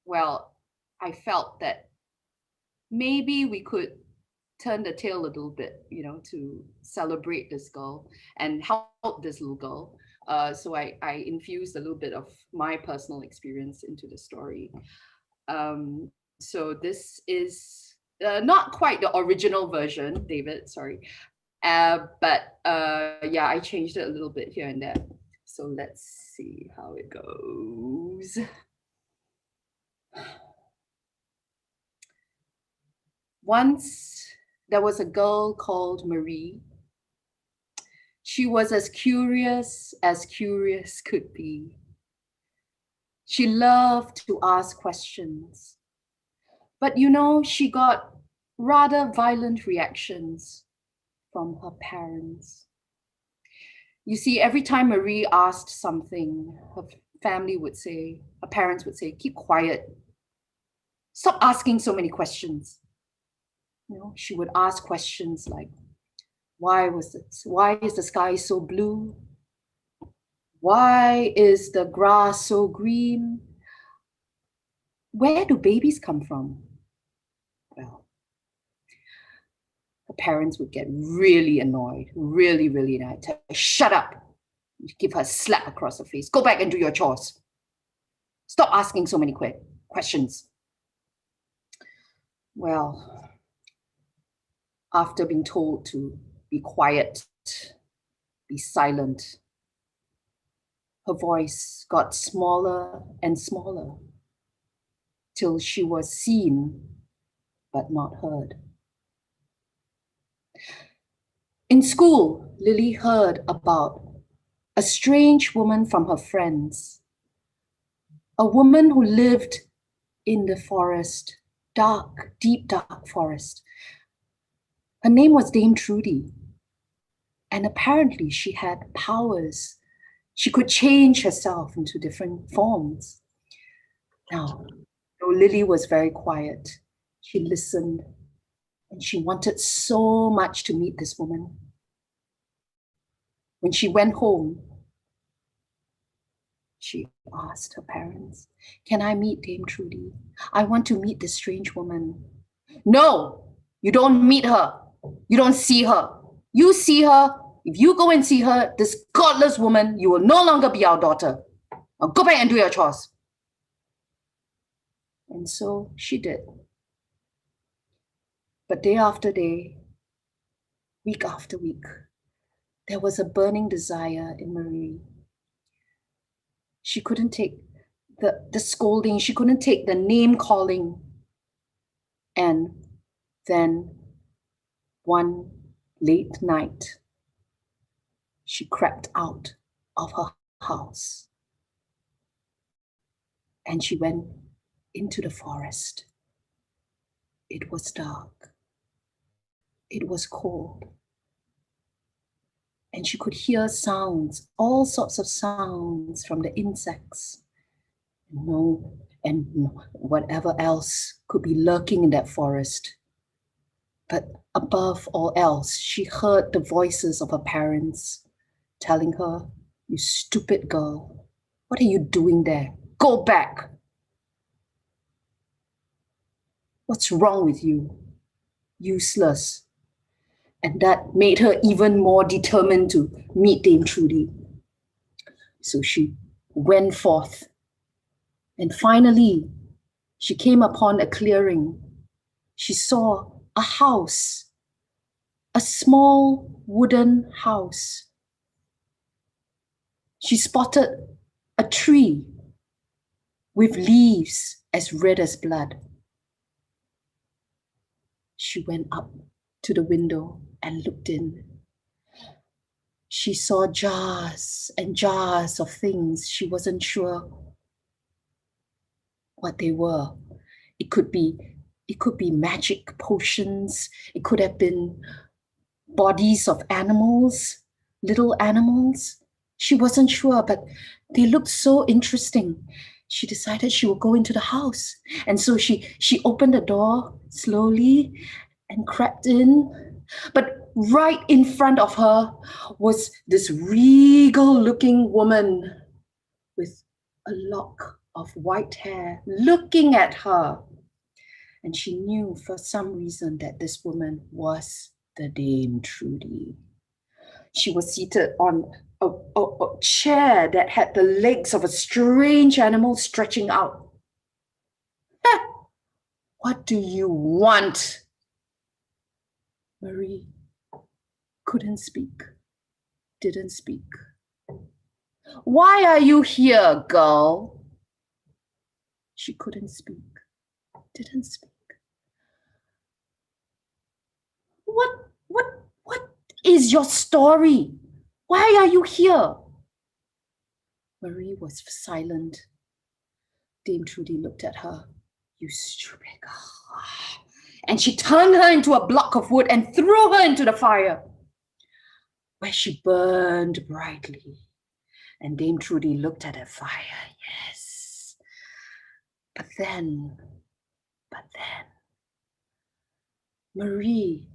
well, I felt that maybe we could turn the tale a little bit, you know, to celebrate this girl and help this little girl. So I infused a little bit of my personal experience into the story. So this is not quite the original version, David, sorry. But yeah, I changed it a little bit here and there. So let's see how it goes. Once there was a girl called Marie. She was as curious could be. She loved to ask questions. But you know, she got rather violent reactions from her parents. You see, every time Marie asked something, her parents would say, keep quiet. Stop asking so many questions. You know, she would ask questions like, why is the sky so blue? Why is the grass so green? Where do babies come from? Well, her parents would get really annoyed, really, really annoyed. Tell her, shut up. Give her a slap across the face. Go back and do your chores. Stop asking so many questions. Well, after being told to be quiet, be silent, her voice got smaller and smaller till she was seen but not heard. In school, Lily heard about a strange woman from her friends, a woman who lived in the forest, dark, deep, dark forest. Her name was Dame Trudy. And apparently she had powers. She could change herself into different forms. Now, though Lily was very quiet, she listened And she wanted so much to meet this woman. When she went home, she asked her parents, "Can I meet Dame Trudy? I want to meet this strange woman." "No, you don't meet her. You don't see her. You see her. If you go and see her, this godless woman, you will no longer be our daughter. Now go back and do your chores." And so she did. But day after day, week after week, there was a burning desire in Marie. She couldn't take the scolding, she couldn't take the name calling. And then one late night, she crept out of her house and she went into the forest. It was dark. It was cold. And she could hear sounds, all sorts of sounds from the insects. And whatever else could be lurking in that forest. But above all else, she heard the voices of her parents telling her, "You stupid girl, what are you doing there? Go back. What's wrong with you? Useless." And that made her even more determined to meet Dame Trudy. So she went forth. And finally, she came upon a clearing. She saw a house, a small wooden house. She spotted a tree with leaves as red as blood. She went up to the window and looked in. She saw jars and jars of things. She wasn't sure what they were. It could be magic potions. It could have been bodies of animals, little animals. She wasn't sure, but they looked so interesting. She decided she would go into the house. And so she opened the door slowly and crept in. But right in front of her was this regal-looking woman with a lock of white hair looking at her. And she knew for some reason that this woman was the Dame Trudy. She was seated on a chair that had the legs of a strange animal stretching out. "What do you want?" Marie couldn't speak, didn't speak. "Why are you here, girl?" She couldn't speak, didn't speak. What is your story? Why are you here? Marie was silent. Dame Trudy looked at her. "You stupid girl." And she turned her into a block of wood and threw her into the fire, where she burned brightly. And Dame Trudy looked at the fire, yes. But then, Marie,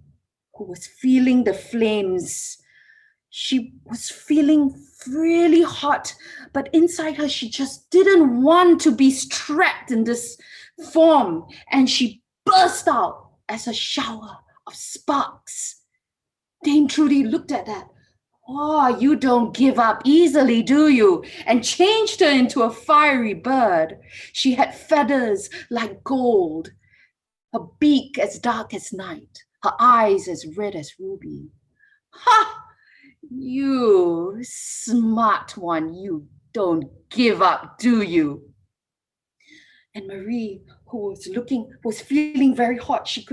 who was feeling the flames, she was feeling really hot, but inside her, she just didn't want to be trapped in this form. And she burst out as a shower of sparks. Dame Trudy looked at that. "Oh, you don't give up easily, do you?" And changed her into a fiery bird. She had feathers like gold, her beak as dark as night, her eyes as red as ruby. "Ha! You smart one, you don't give up, do you?" And Marie, who was feeling very hot, she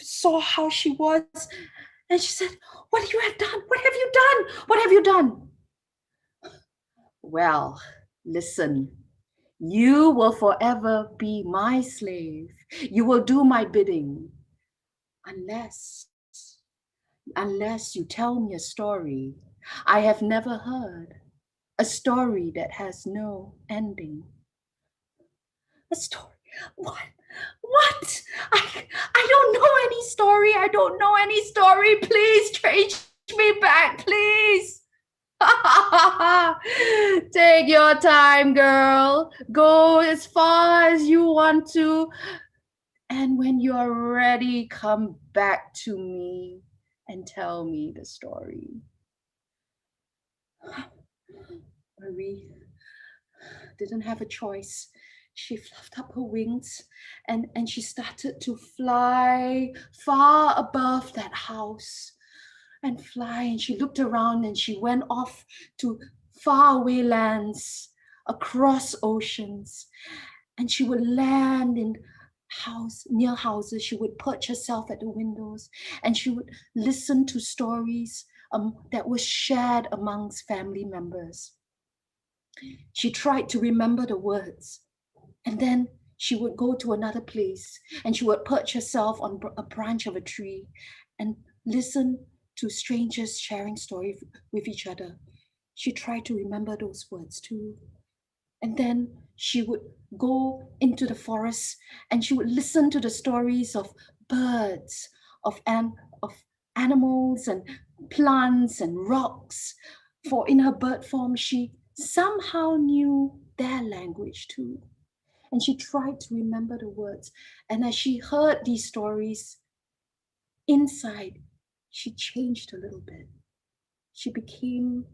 saw how she was, and she said, "What you have done? What have you done? What have you done?" "Well, listen, you will forever be my slave. You will do my bidding, unless you tell me a story I have never heard, a story that has no ending." "A story? What? I don't know any I don't know any story. Please change me back, please. Take your time, girl. Go as far as you want to. And when you're ready, come back to me and tell me the story. Marie didn't have a choice. She fluffed up her wings and she started to fly far above that house and fly. And she looked around and she went off to faraway lands across oceans. And she would land in near houses. She would perch herself at the windows and she would listen to stories that were shared amongst family members. She tried to remember the words, and then she would go to another place and she would perch herself on a branch of a tree and listen to strangers sharing stories with each other. She tried to remember those words too. And then she would go into the forest and she would listen to the stories of birds, of animals and plants and rocks. For in her bird form, she somehow knew their language too. And she tried to remember the words. And as she heard these stories, inside, she changed a little bit. She became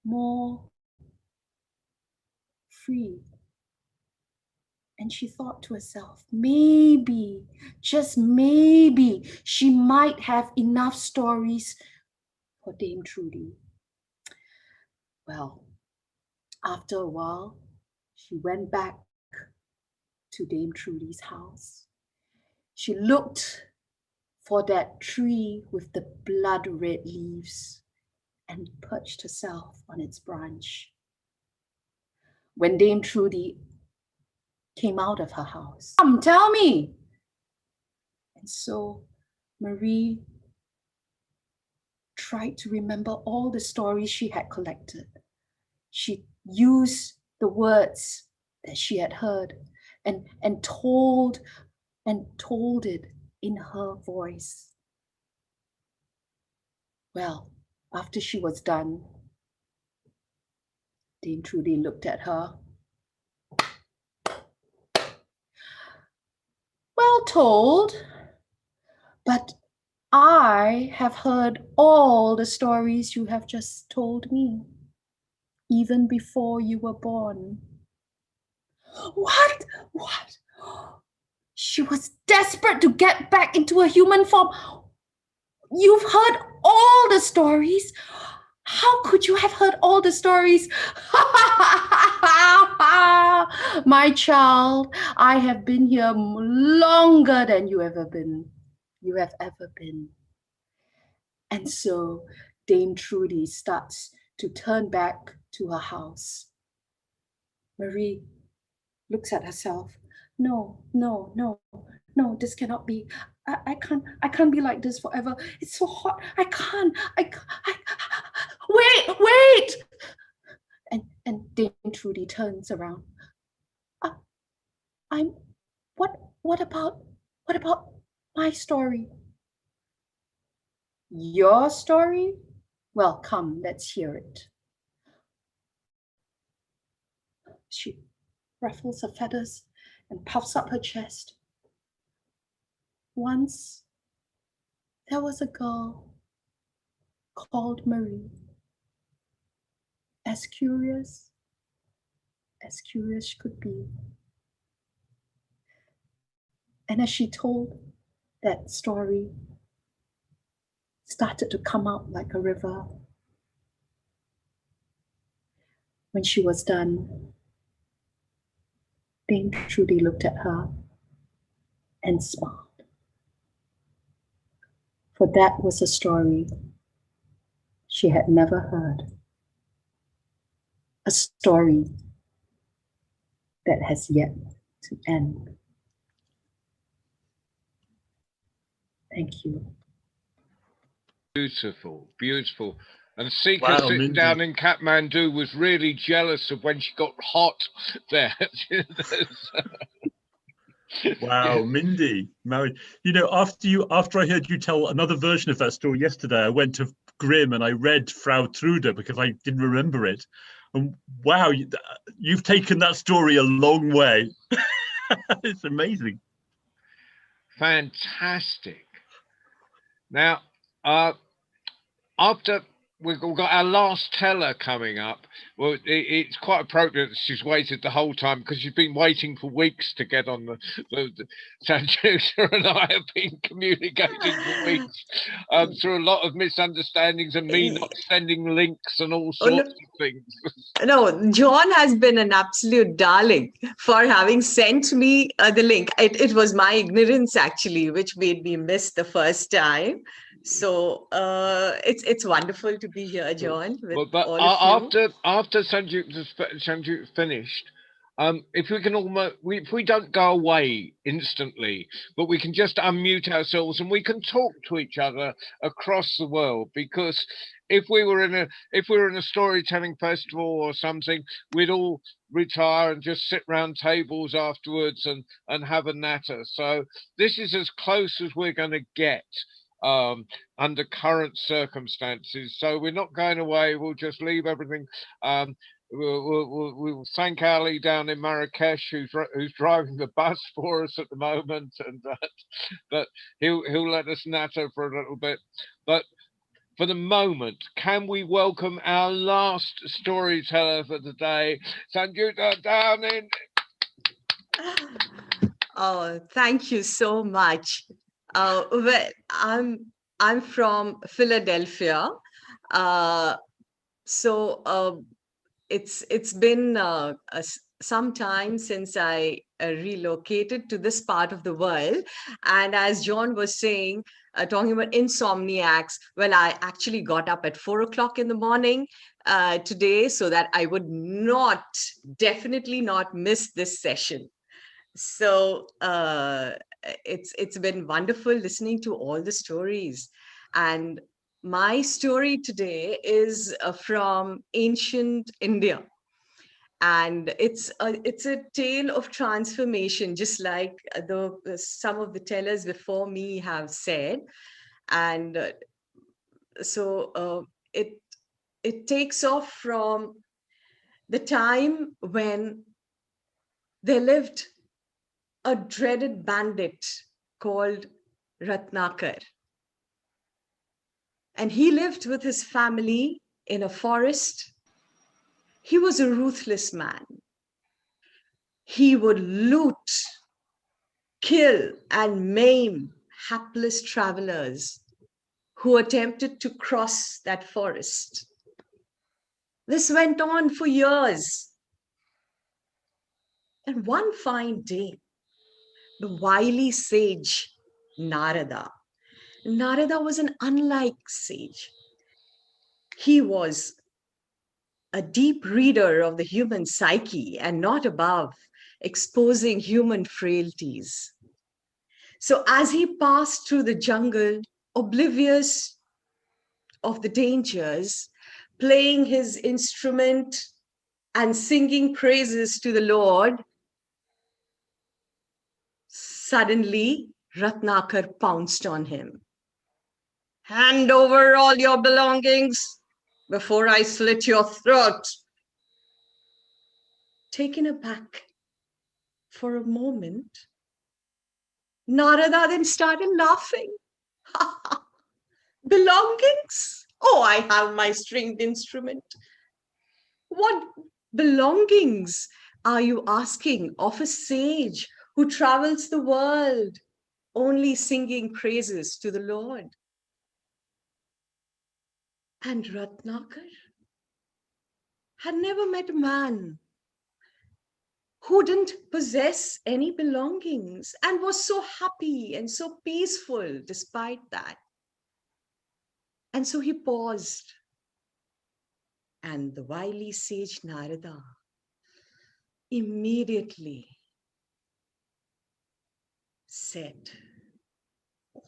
more free. And she thought to herself, maybe, just maybe, she might have enough stories for Dame Trudy. Well, after a while, she went back to Dame Trudy's house. She looked for that tree with the blood-red leaves and perched herself on its branch. When Dame Trudy came out of her house, "Come, tell me." And so Marie tried to remember all the stories she had collected. She used the words that she had heard and told it in her voice. Well, after she was done, Dame Trudy looked at her. "Well told, but I have heard all the stories you have just told me, even before you were born." What? She was desperate to get back into a human form. "You've heard all the stories? How could you have heard all the stories?" "My child, I have been here longer than you have ever been. And so Dame Trudy starts to turn back to her house. Marie looks at herself. No, this cannot be. I can't be like this forever. It's so hot. I can't. Wait. And Dame Trudy turns around. What about my story?" "Your story? Well, come, let's hear it." She ruffles her feathers and puffs up her chest. "Once there was a girl called Marie, as curious could be. And as she told that story, started to come out like a river. When she was done, Dame Trudy looked at her and smiled. For that was a story she had never heard. A story that has yet to end. Thank you. Beautiful. And Sika Wow, sitting Mindy. down in Kathmandu was really jealous of when she got hot there. Wow, Mindy, married. You know, after I heard you tell another version of that story yesterday, I went to Grimm and I read Frau Trude because I didn't remember it. And wow, you've taken that story a long way. It's amazing. Fantastic. Now, after we've got our last teller coming up, well, it's quite appropriate that she's waited the whole time because she's been waiting for weeks to get on the Sanjuta and I have been communicating for weeks through a lot of misunderstandings and me not sending links and all sorts of things. No, John has been an absolute darling for having sent me the link. It was my ignorance actually, which made me miss the first time. So it's wonderful to be here, John. With But all of you. after Sanjuta finished, if we can if we don't go away instantly, but we can just unmute ourselves and we can talk to each other across the world, because if we were in a storytelling festival or something, we'd all retire and just sit round tables afterwards and have a natter. So this is as close as we're going to get under current circumstances. So we're not going away. We'll just leave everything. We'll thank Ali down in Marrakesh, who's driving the bus for us at the moment, and that he'll let us natter for a little bit. But for the moment, can we welcome our last storyteller for the day, Sanjuta down in. Oh, thank you so much. Well, I'm from Philadelphia, so it's been some time since I relocated to this part of the world. And as John was saying, talking about insomniacs, well, I actually got up at 4 o'clock in the morning today so that I would definitely not miss this session. So it's been wonderful listening to all the stories. And my story today is from ancient India. And it's a tale of transformation, just like some of the tellers before me have said. And so it takes off from the time when there lived a dreaded bandit called Ratnakar. And he lived with his family in a forest. He was a ruthless man. He would loot, kill, and maim hapless travelers who attempted to cross that forest. This went on for years. And one fine day, the wily sage Narada was an unlike sage. He was a deep reader of the human psyche and not above exposing human frailties. So as he passed through the jungle, oblivious of the dangers, playing his instrument and singing praises to the Lord, suddenly Ratnakar pounced on him. Hand over all your belongings before I slit your throat. Taken aback for a moment, Narada then started laughing. Belongings? Oh, I have my stringed instrument. What belongings are you asking of a sage who travels the world only singing praises to the Lord? And Ratnakar had never met a man who didn't possess any belongings and was so happy and so peaceful despite that. And so he paused. And the wily sage Narada immediately said,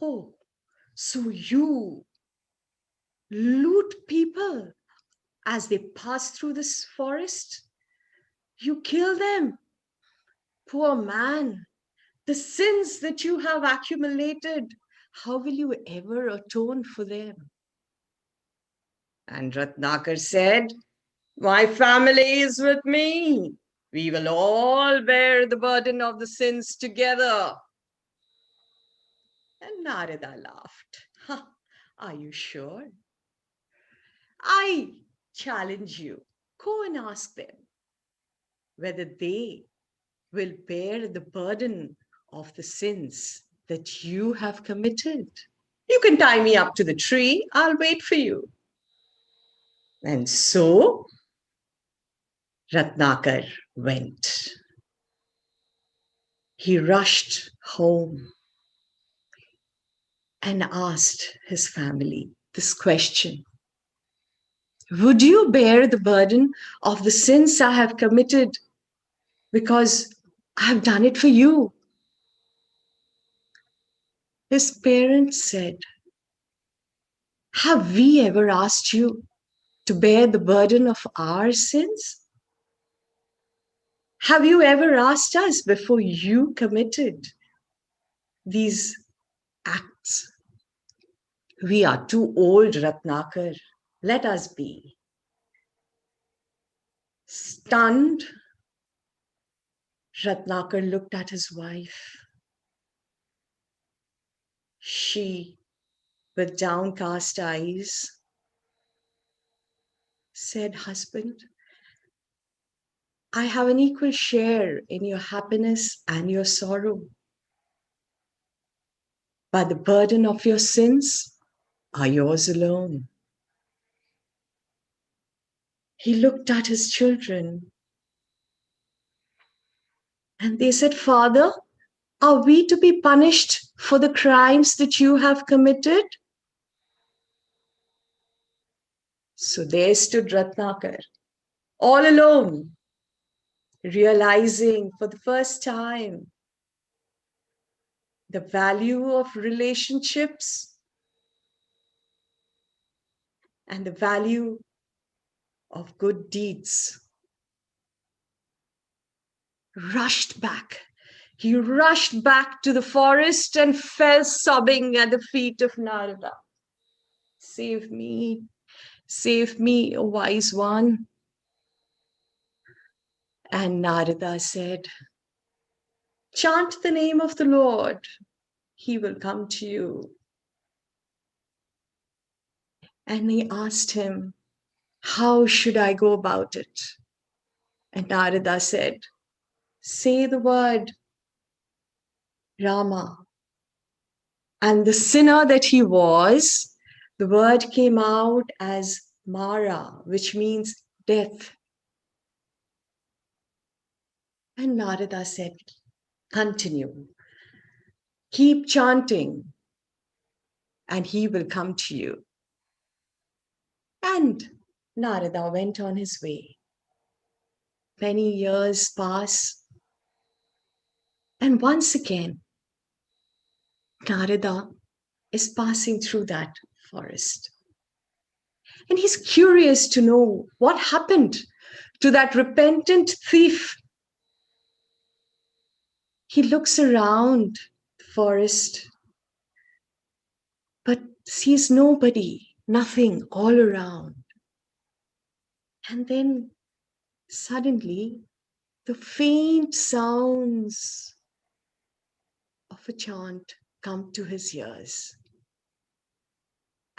"Oh, so you loot people as they pass through this forest? You kill them? Poor man, The sins that you have accumulated, how will you ever atone for them? And Ratnakar said, my family is with me. We will all bear the burden of the sins together. And Narada laughed. "Ha, are you sure? I challenge you. Go and ask them whether they will bear the burden of the sins that you have committed. You can tie me up to the tree. I'll wait for you." And so Ratnakar went. He rushed home and asked his family this question: would you bear the burden of the sins I have committed, because I have done it for you? His parents said, have we ever asked you to bear the burden of our sins? Have you ever asked us before you committed these acts? We are too old, Ratnakar. Let us be. Stunned, Ratnakar looked at his wife. She, with downcast eyes, said, husband, I have an equal share in your happiness and your sorrow. But the burden of your sins are yours alone. He looked at his children and they said, Father, are we to be punished for the crimes that you have committed? So there stood Ratnakar, all alone, realizing for the first time the value of relationships and the value of good deeds. He rushed back to the forest and fell sobbing at the feet of Narada. Save me, O wise one. And Narada said, chant the name of the Lord, he will come to you. And he asked him, how should I go about it? And Narada said, say the word Rama. And the sinner that he was, the word came out as Mara, which means death. And Narada said, continue, keep chanting, and he will come to you. And Narada went on his way. Many years pass, and once again, Narada is passing through that forest. And he's curious to know what happened to that repentant thief. He looks around the forest, but sees nobody, nothing all around. And then suddenly, the faint sounds of a chant come to his ears.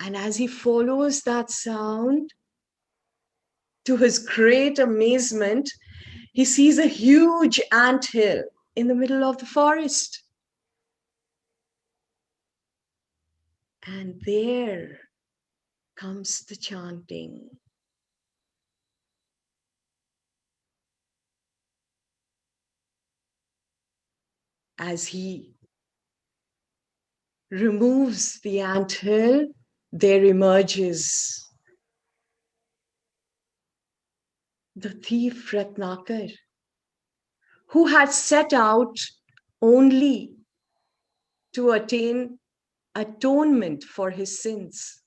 And as he follows that sound, to his great amazement, he sees a huge anthill in the middle of the forest. And there comes the chanting. As he removes the anthill, there emerges the thief Ratnakar, who had set out only to attain atonement for his sins,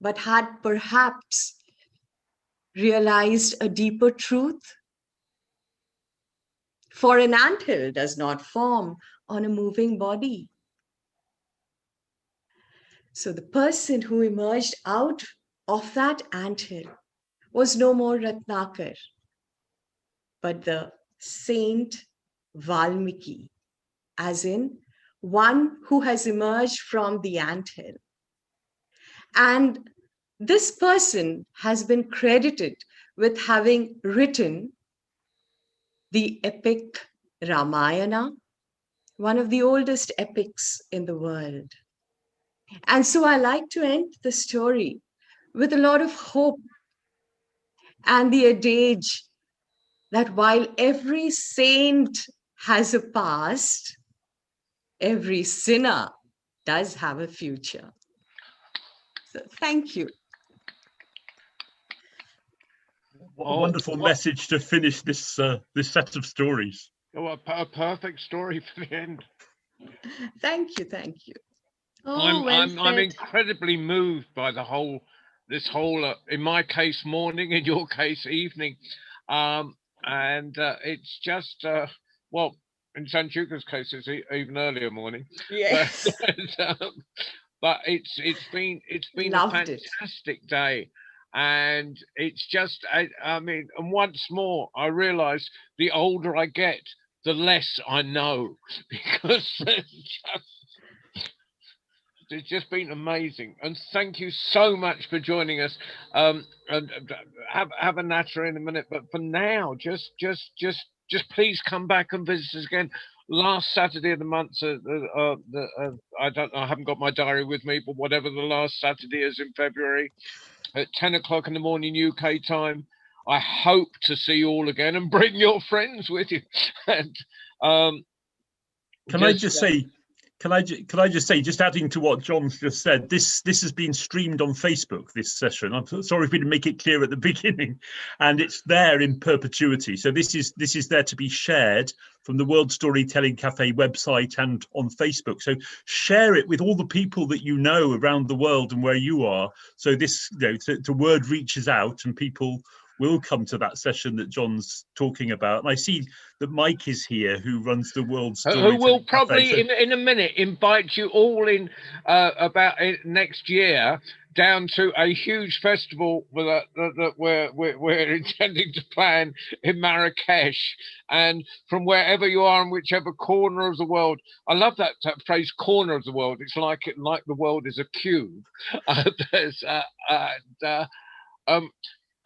but had perhaps realized a deeper truth. For an anthill does not form on a moving body. So the person who emerged out of that anthill was no more Ratnakar, but the Saint Valmiki, as in one who has emerged from the anthill. And this person has been credited with having written the epic Ramayana, one of the oldest epics in the world. And so I like to end the story with a lot of hope and the adage that while every saint has a past, every sinner does have a future. So thank you. What a wonderful message to finish this this set of stories. Oh, a perfect story for the end. Thank you, thank you. Oh, well I'm said. incredibly moved by this whole, in my case, morning, in your case, evening, and it's just well, in Sanchuka's case, it's even earlier morning. Yes. But it's been a Loved it. fantastic day, and it's just I mean, and once more I realise the older I get, the less I know, because it's just been amazing. And thank you so much for joining us. And have a natter in a minute, but for now, just please come back and visit us again. Last Saturday of the month, I don't know, I haven't got my diary with me, but whatever the last Saturday is in February, at 10 o'clock in the morning UK time. I hope to see you all again, and bring your friends with you. And Can I just say, just adding to what John's just said, this has been streamed on Facebook, this session. I'm sorry if we didn't make it clear at the beginning, and it's there in perpetuity. So this is there to be shared from the World Storytelling Cafe website and on Facebook. So share it with all the people that you know around the world and where you are. So this, the word reaches out and people will come to that session that John's talking about. And I see that Mike is here, who runs the World Storytelling who will probably Cafe. So, in a minute invite you all in about next year down to a huge festival that we're intending to plan in Marrakesh, and from wherever you are in whichever corner of the world. I love that phrase, corner of the world. It's like the world is a cube.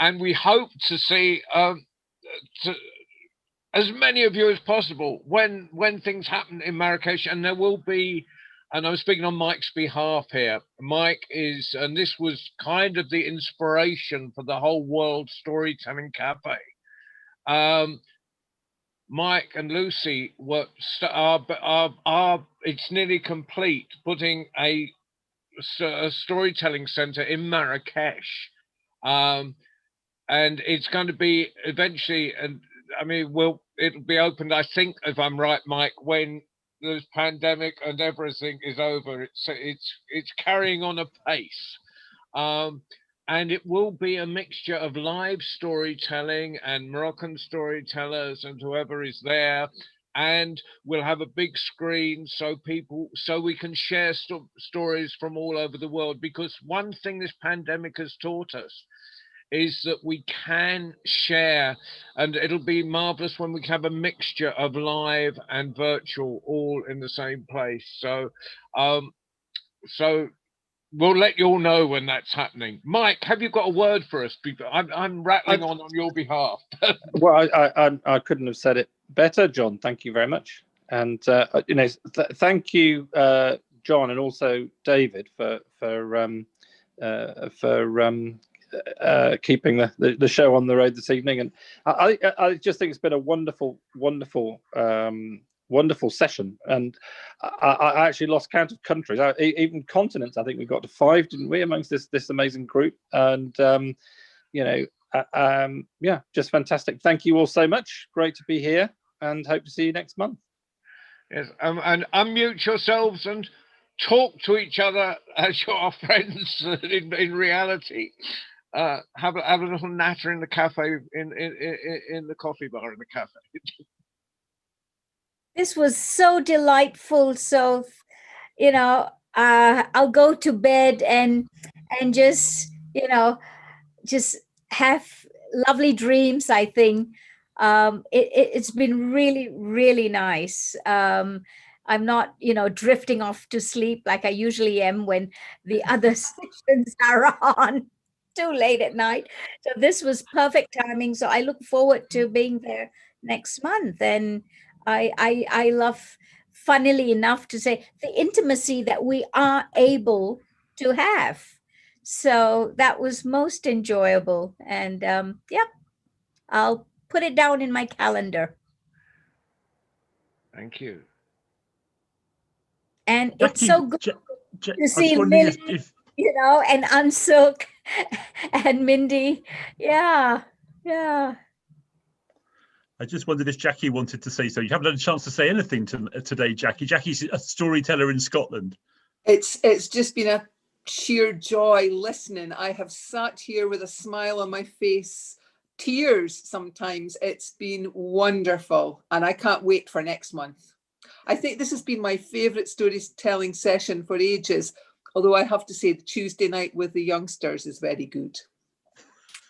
And we hope to see as many of you as possible when things happen in Marrakesh. And there will be, and I'm speaking on Mike's behalf here, Mike is, and this was kind of the inspiration for the whole World Storytelling Cafe. Mike and Lucy are it's nearly complete, putting a storytelling center in Marrakesh. And it's going to be eventually, and I mean, it'll be opened, I think, if I'm right, Mike, when this pandemic and everything is over. It's carrying on apace, and it will be a mixture of live storytelling and Moroccan storytellers and whoever is there. And we'll have a big screen so we can share stories from all over the world. Because one thing this pandemic has taught us is that we can share, and it'll be marvelous when we can have a mixture of live and virtual all in the same place. So we'll let you all know when that's happening. Mike, have you got a word for us? I'm rattling on your behalf. Well, I couldn't have said it better, John. Thank you very much. And thank you, John, and also David for keeping the show on the road this evening. And I just think it's been a wonderful session. And I actually lost count of countries, even continents. I think we got to 5, didn't we, amongst this amazing group? And yeah, just fantastic. Thank you all so much. Great to be here, and hope to see you next month. Yes, and unmute yourselves and talk to each other as you are friends in reality. Have a little natter in the cafe, in the coffee bar in the cafe. This was so delightful. So, you know, I'll go to bed and just, you know, just have lovely dreams, I think. It's been really, really nice. I'm not, you know, drifting off to sleep like I usually am when the other sessions are on too late at night. So this was perfect timing. So I look forward to being there next month. And I love, funnily enough to say, the intimacy that we are able to have. So that was most enjoyable. And yeah, I'll put it down in my calendar. Thank you. And Jackie, it's so good to to I was see wondering Lily, if you know, and Ansook and Mindy. Yeah, yeah. I just wondered if Jackie wanted to say so. You haven't had a chance to say anything today, Jackie. Jackie's a storyteller in Scotland. It's just been a sheer joy listening. I have sat here with a smile on my face, tears sometimes. It's been wonderful, and I can't wait for next month. I think this has been my favorite storytelling session for ages, although I have to say the Tuesday night with the youngsters is very good.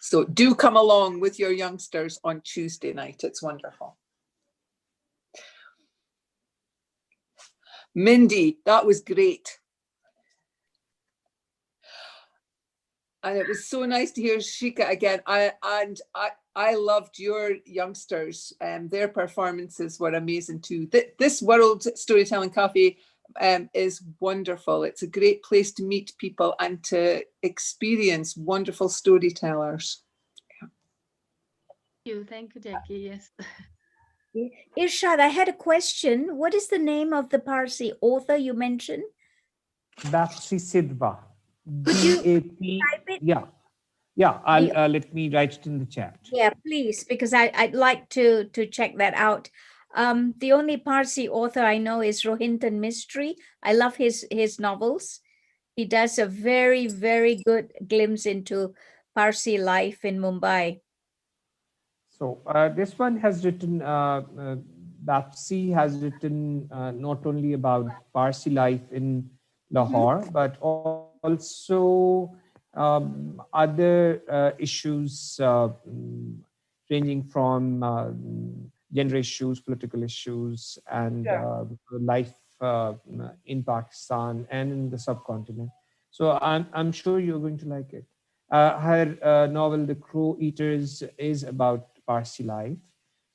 So do come along with your youngsters on Tuesday night. It's wonderful. Mindy, that was great. And it was so nice to hear Shika again. I loved your youngsters. Their performances were amazing too. This World Storytelling Cafe is wonderful. It's a great place to meet people and to experience wonderful storytellers. Thank you, Jackie. Yes. Irshad, I had a question. What is the name of the Parsi author you mentioned? Bapsi Sidhwa. Could you B-A-P. type it? Yeah. I'll let me write it in the chat. Yeah, please, because I'd like to check that out. The only Parsi author I know is Rohinton Mistry. I love his novels. He does a very, very good glimpse into Parsi life in Mumbai. So this one has written, Bapsi has written not only about Parsi life in Lahore, but also other issues ranging from gender issues, political issues, and life in Pakistan and in the subcontinent. So I'm sure you're going to like it. Her novel, The Crow Eaters, is about Parsi life.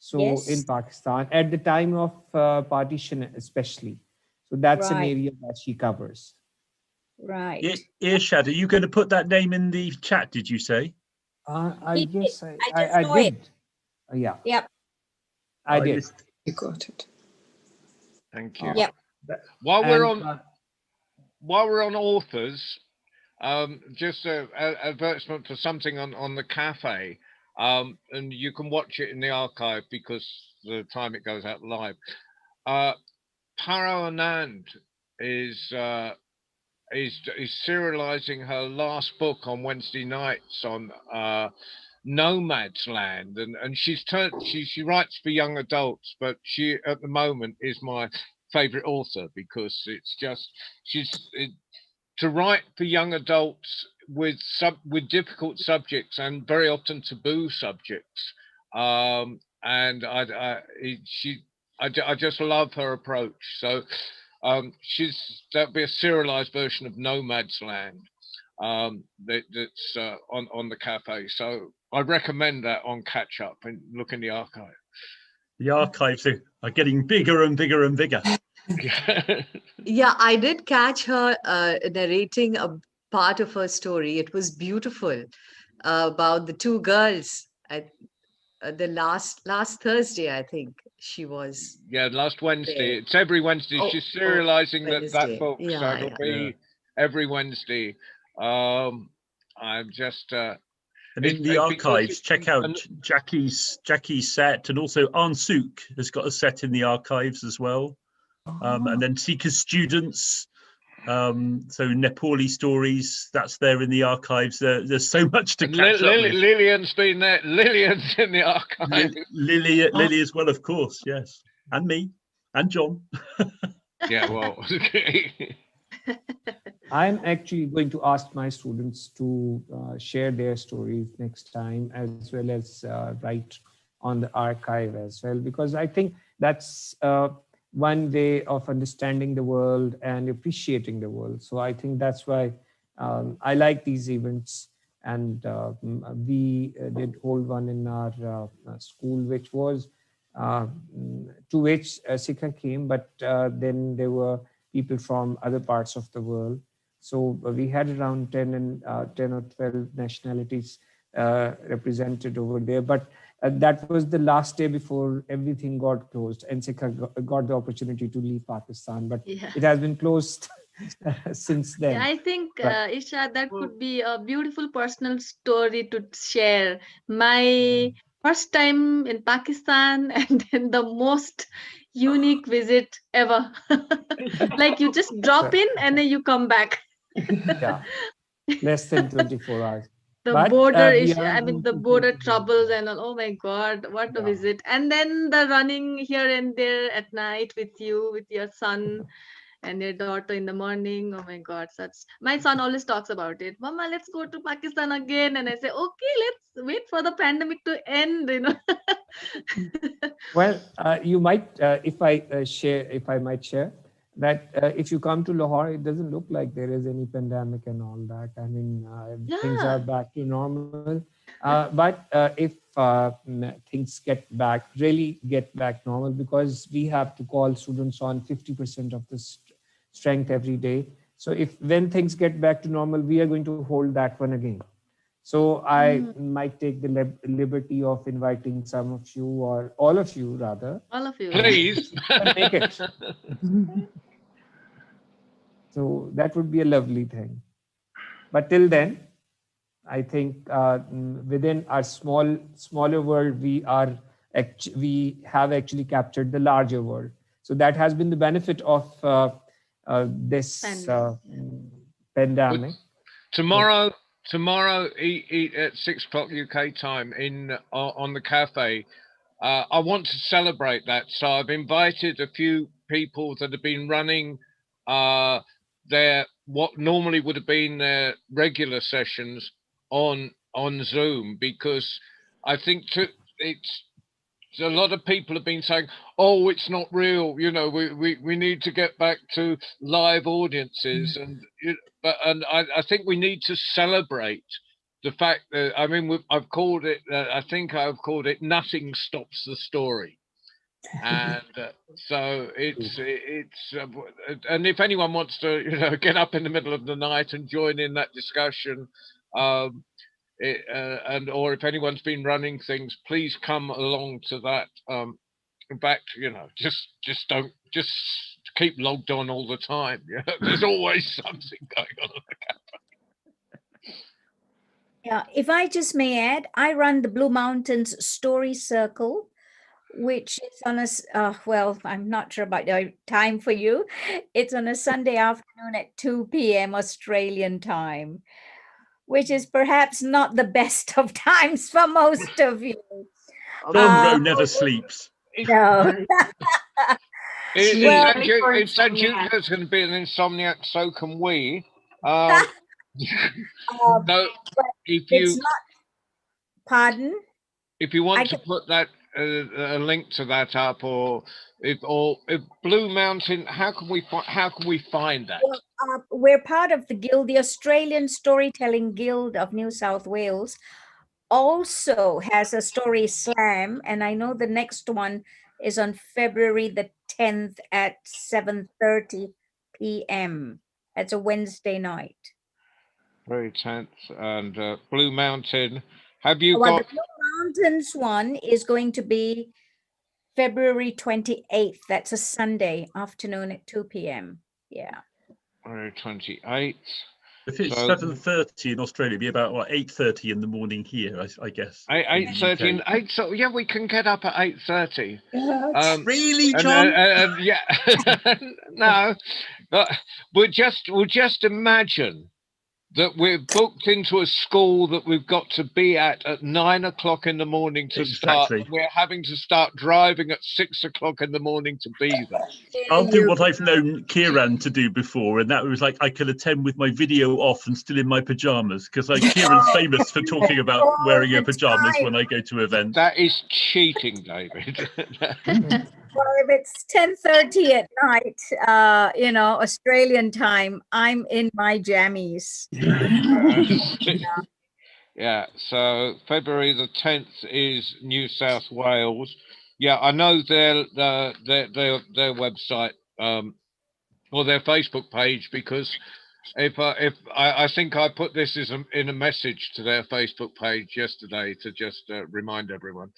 So Yes. in Pakistan, at the time of partition especially. So that's an Right. area that she covers. Right. Irshad, are you going to put that name in the chat, did you say? I He guess did. I I just saw it. did. Yeah, Yep. I did. You got it. Thank you. Yep. While we're And, on while we're on authors, just a advertisement for something on the cafe, and you can watch it in the archive because the time it goes out live. Paro Anand is serializing her last book on Wednesday nights on Nomad's Land, and she writes for young adults, but she at the moment is my favorite author because it's just to write for young adults with difficult subjects and very often taboo subjects, and I just love her approach. So that'll be a serialized version of Nomad's Land that's on the cafe. So I recommend that on Catch Up and look in the archive. The archives are getting bigger and bigger and bigger. Yeah, I did catch her narrating a part of her story. It was beautiful, about the two girls. The last Thursday, I think she was. Yeah, last Wednesday. there. It's every Wednesday. Oh, She's serializing that Wednesday. book, so Yeah, it'll yeah. be every Wednesday. I'm just And in the archives, check out Jackie's set, and also Ansook has got a set in the archives as well. And then Seeker Students, so Nepali stories, that's there in the archives. There's so much to catch up with. Lillian's been there. Lillian's in the archive. Lily as well, of course, yes, and me. And John. Yeah, well, I'm actually going to ask my students to share their stories next time, as well as write on the archive as well, because I think that's one way of understanding the world and appreciating the world. So I think that's why I like these events. And we did hold one in our school, which was to which Sikha came, but then there were people from other parts of the world. So we had around 10 or 12 nationalities represented over there. But that was the last day before everything got closed, and Sikha got the opportunity to leave Pakistan. But Yeah. it has been closed since then. Yeah, I think, But- Isha, that could be a beautiful personal story to share. My first time in Pakistan and then the most unique visit ever. Like you just drop in and then you come back. Yeah, less than 24 hours. The But, border we issue, are I mean, going the to border continue. troubles and all. Oh my God, what a Yeah. visit. And then the running here and there at night with you, with your son and your daughter in the morning. Oh my God, my son always talks about it. Mama, let's go to Pakistan again. And I say, okay, let's wait for the pandemic to end, you know. Well, you might, if I might share, that if you come to Lahore, it doesn't look like there is any pandemic and all that. I mean, things Yeah. are back to normal. But if things really get back normal, because we have to call students on 50% of the strength every day. So when things get back to normal, we are going to hold that one again. So I might take the liberty of inviting some of you, or all of you rather. All of you. please. Make it. So that would be a lovely thing. But till then, I think within our smaller world, we have actually captured the larger world. So that has been the benefit of this pandemic. Tomorrow at 6 o'clock UK time on the cafe, I want to celebrate that. So I've invited a few people that have been running what normally would have been their regular sessions on Zoom, because I think a lot of people have been saying, oh, it's not real, you know, we need to get back to live audiences. And I think we need to celebrate the fact that, I mean, I've called it, I think I've called it Nothing Stops the Story. And so it's and if anyone wants to, you know, get up in the middle of the night and join in that discussion, or if anyone's been running things, please come along to that. In fact, you know, just keep logged on all the time. You know? There's always something going on the cafe. Yeah, if I just may add, I run the Blue Mountains Story Circle, which is on a, well, I'm not sure about the time for you. It's on a Sunday afternoon at 2 p.m. Australian time, which is perhaps not the best of times for most of you. John Rowe never sleeps. No. If St. Jupiter's going to be an insomniac, so can we. So if you, it's not, pardon? If you want to put that a link to that up, or if Blue Mountain, how can we find that? Well, we're part of the guild, the Australian Storytelling Guild of New South Wales. Also has a story slam, and I know the next one is on February the 10th at 7:30 p.m. That's a Wednesday night. Very tense. And Blue Mountain, have you Well, got? the Blue Mountains one is going to be February 28th. That's a Sunday afternoon at 2 p.m. Yeah. February 28th. If it's So- 7:30 in Australia, it'd be about 8:30 in the morning here, I guess. 8:30. 8. So yeah, we can get up at 8:30. Really, and, John? yeah. No, but we'll just imagine that we're booked into a school that we've got to be at 9 o'clock in the morning to start. Exactly. We're having to start driving at 6 o'clock in the morning to be there. I'll do what I've known Kieran to do before, and that was like I could attend with my video off and still in my pajamas, because like Kieran's famous for talking about wearing your pajamas when I go to events. That is cheating, David. Well, if it's 10:30 at night, you know, Australian time, I'm in my jammies. Yeah, so February the 10th is New South Wales. Yeah, I know their website or their Facebook page, because if I think I put this as in a message to their Facebook page yesterday to just remind everyone.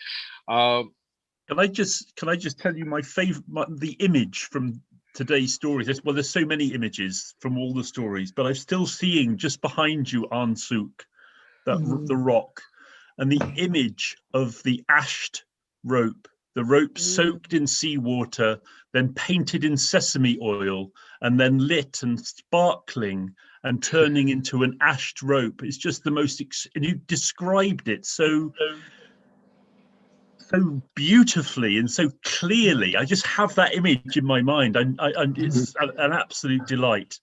Can I just tell you my favorite, the image from today's stories? Well, there's so many images from all the stories, but I'm still seeing just behind you, An Suk, that the rock, and the image of the ashed rope, the rope soaked in seawater, then painted in sesame oil, and then lit and sparkling and turning into an ashed rope. It's just the most, and you described it so beautifully and so clearly. I just have that image in my mind. It's an absolute delight.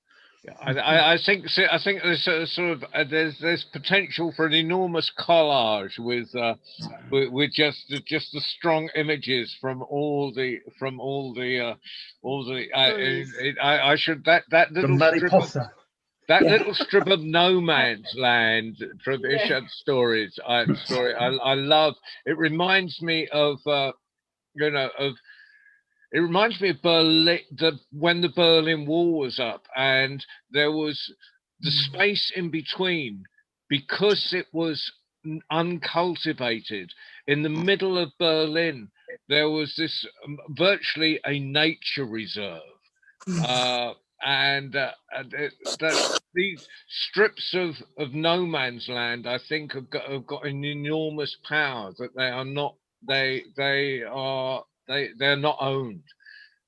I think there's a sort of there's potential for an enormous collage with just the strong images from all the I should that little Mariposa. Little strip of no man's land from Ishad's stories. I love. It reminds me of It reminds me of Berlin, when the Berlin Wall was up, and there was the space in between, because it was uncultivated. In the middle of Berlin, there was this virtually a nature reserve. These strips of no man's land, I think, have got an enormous power, that they're not owned.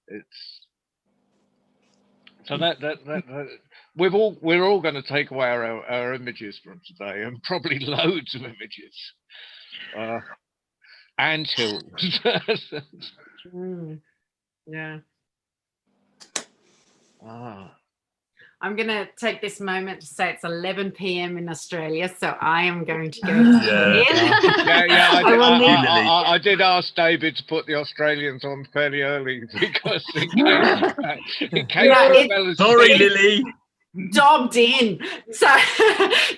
It's so that we're all going to take away our images from today, and probably loads of images. Anthills. Yeah. I'm going to take this moment to say it's 11 p.m. in Australia, so I am going to go to bed. I did ask David to put the Australians on fairly early, because in case sorry, Lily. Dobbed in, so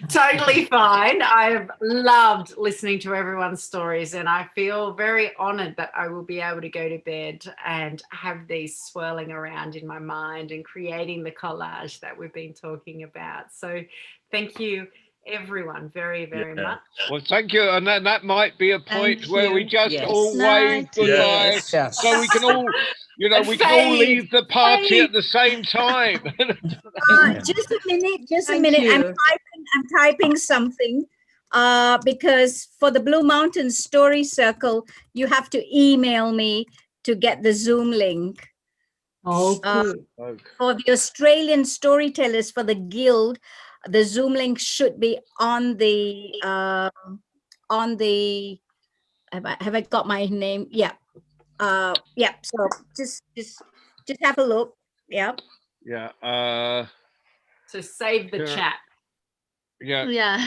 totally fine. I have loved listening to everyone's stories, and I feel very honored that I will be able to go to bed and have these swirling around in my mind and creating the collage that we've been talking about. So thank you everyone very, very much. Well, thank you, and then that might be a point where we just all wave goodbye, so we can all, we can all leave the party at the same time. Just a minute. I'm typing something because for the Blue Mountain Story Circle, you have to email me to get the Zoom link. For the Australian storytellers, for the Guild, the Zoom link should be on the have I got my name? Yeah. Yeah. So just have a look. Yeah. Yeah. So save the chat. Yeah.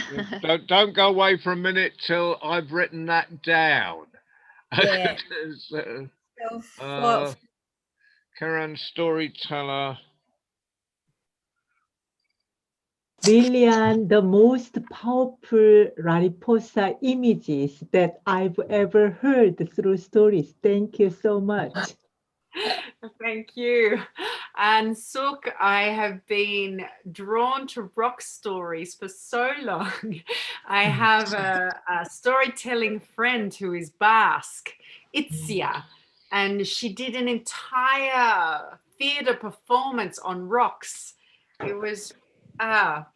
Don't go away for a minute till I've written that down. Yeah. Karen, storyteller. Lilian, the most powerful Mariposa images that I've ever heard through stories. Thank you so much. Thank you. And Suk, I have been drawn to rock stories for so long. I have a storytelling friend who is Basque, Itzia, and she did an entire theatre performance on rocks. It was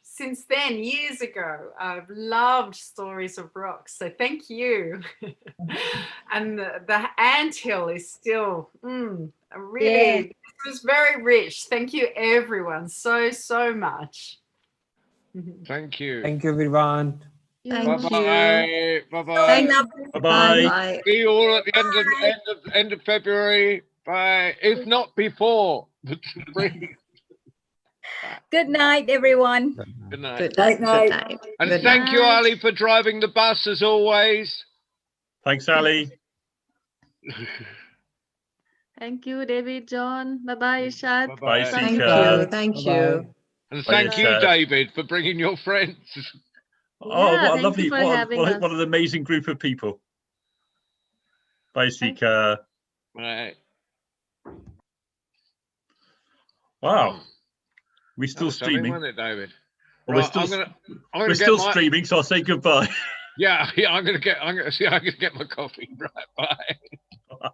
since then, years ago, I've loved stories of rocks. So thank you. And the anthill is still really, it was very rich. Thank you, everyone, so much. Thank you. Thank you, everyone. Thank you. Bye-bye. Bye-bye. Bye. Bye-bye. Bye. See you all at the end of February. Bye. If not before. Good night, everyone. Good night. Good night. Good night. And Good thank you, night. Ali, for driving the bus as always. Thanks, Ali. Thank you, David, John. Bye-bye, Ishad. Bye, Thank Sika. you. Thank Bye-bye. you. And Bye, thank you, Ishad. David, for bringing your friends. Oh, Yeah, what a thank lovely, you for what, a, having what, a, us. what an amazing group of people. Bye, Sika. Right. Wow. We're That still was something, streaming. wasn't it, David? Well, Right, I'm gonna we're get still my, streaming, so I'll say goodbye. Yeah, I'm gonna get my coffee. Right, bye. Bye.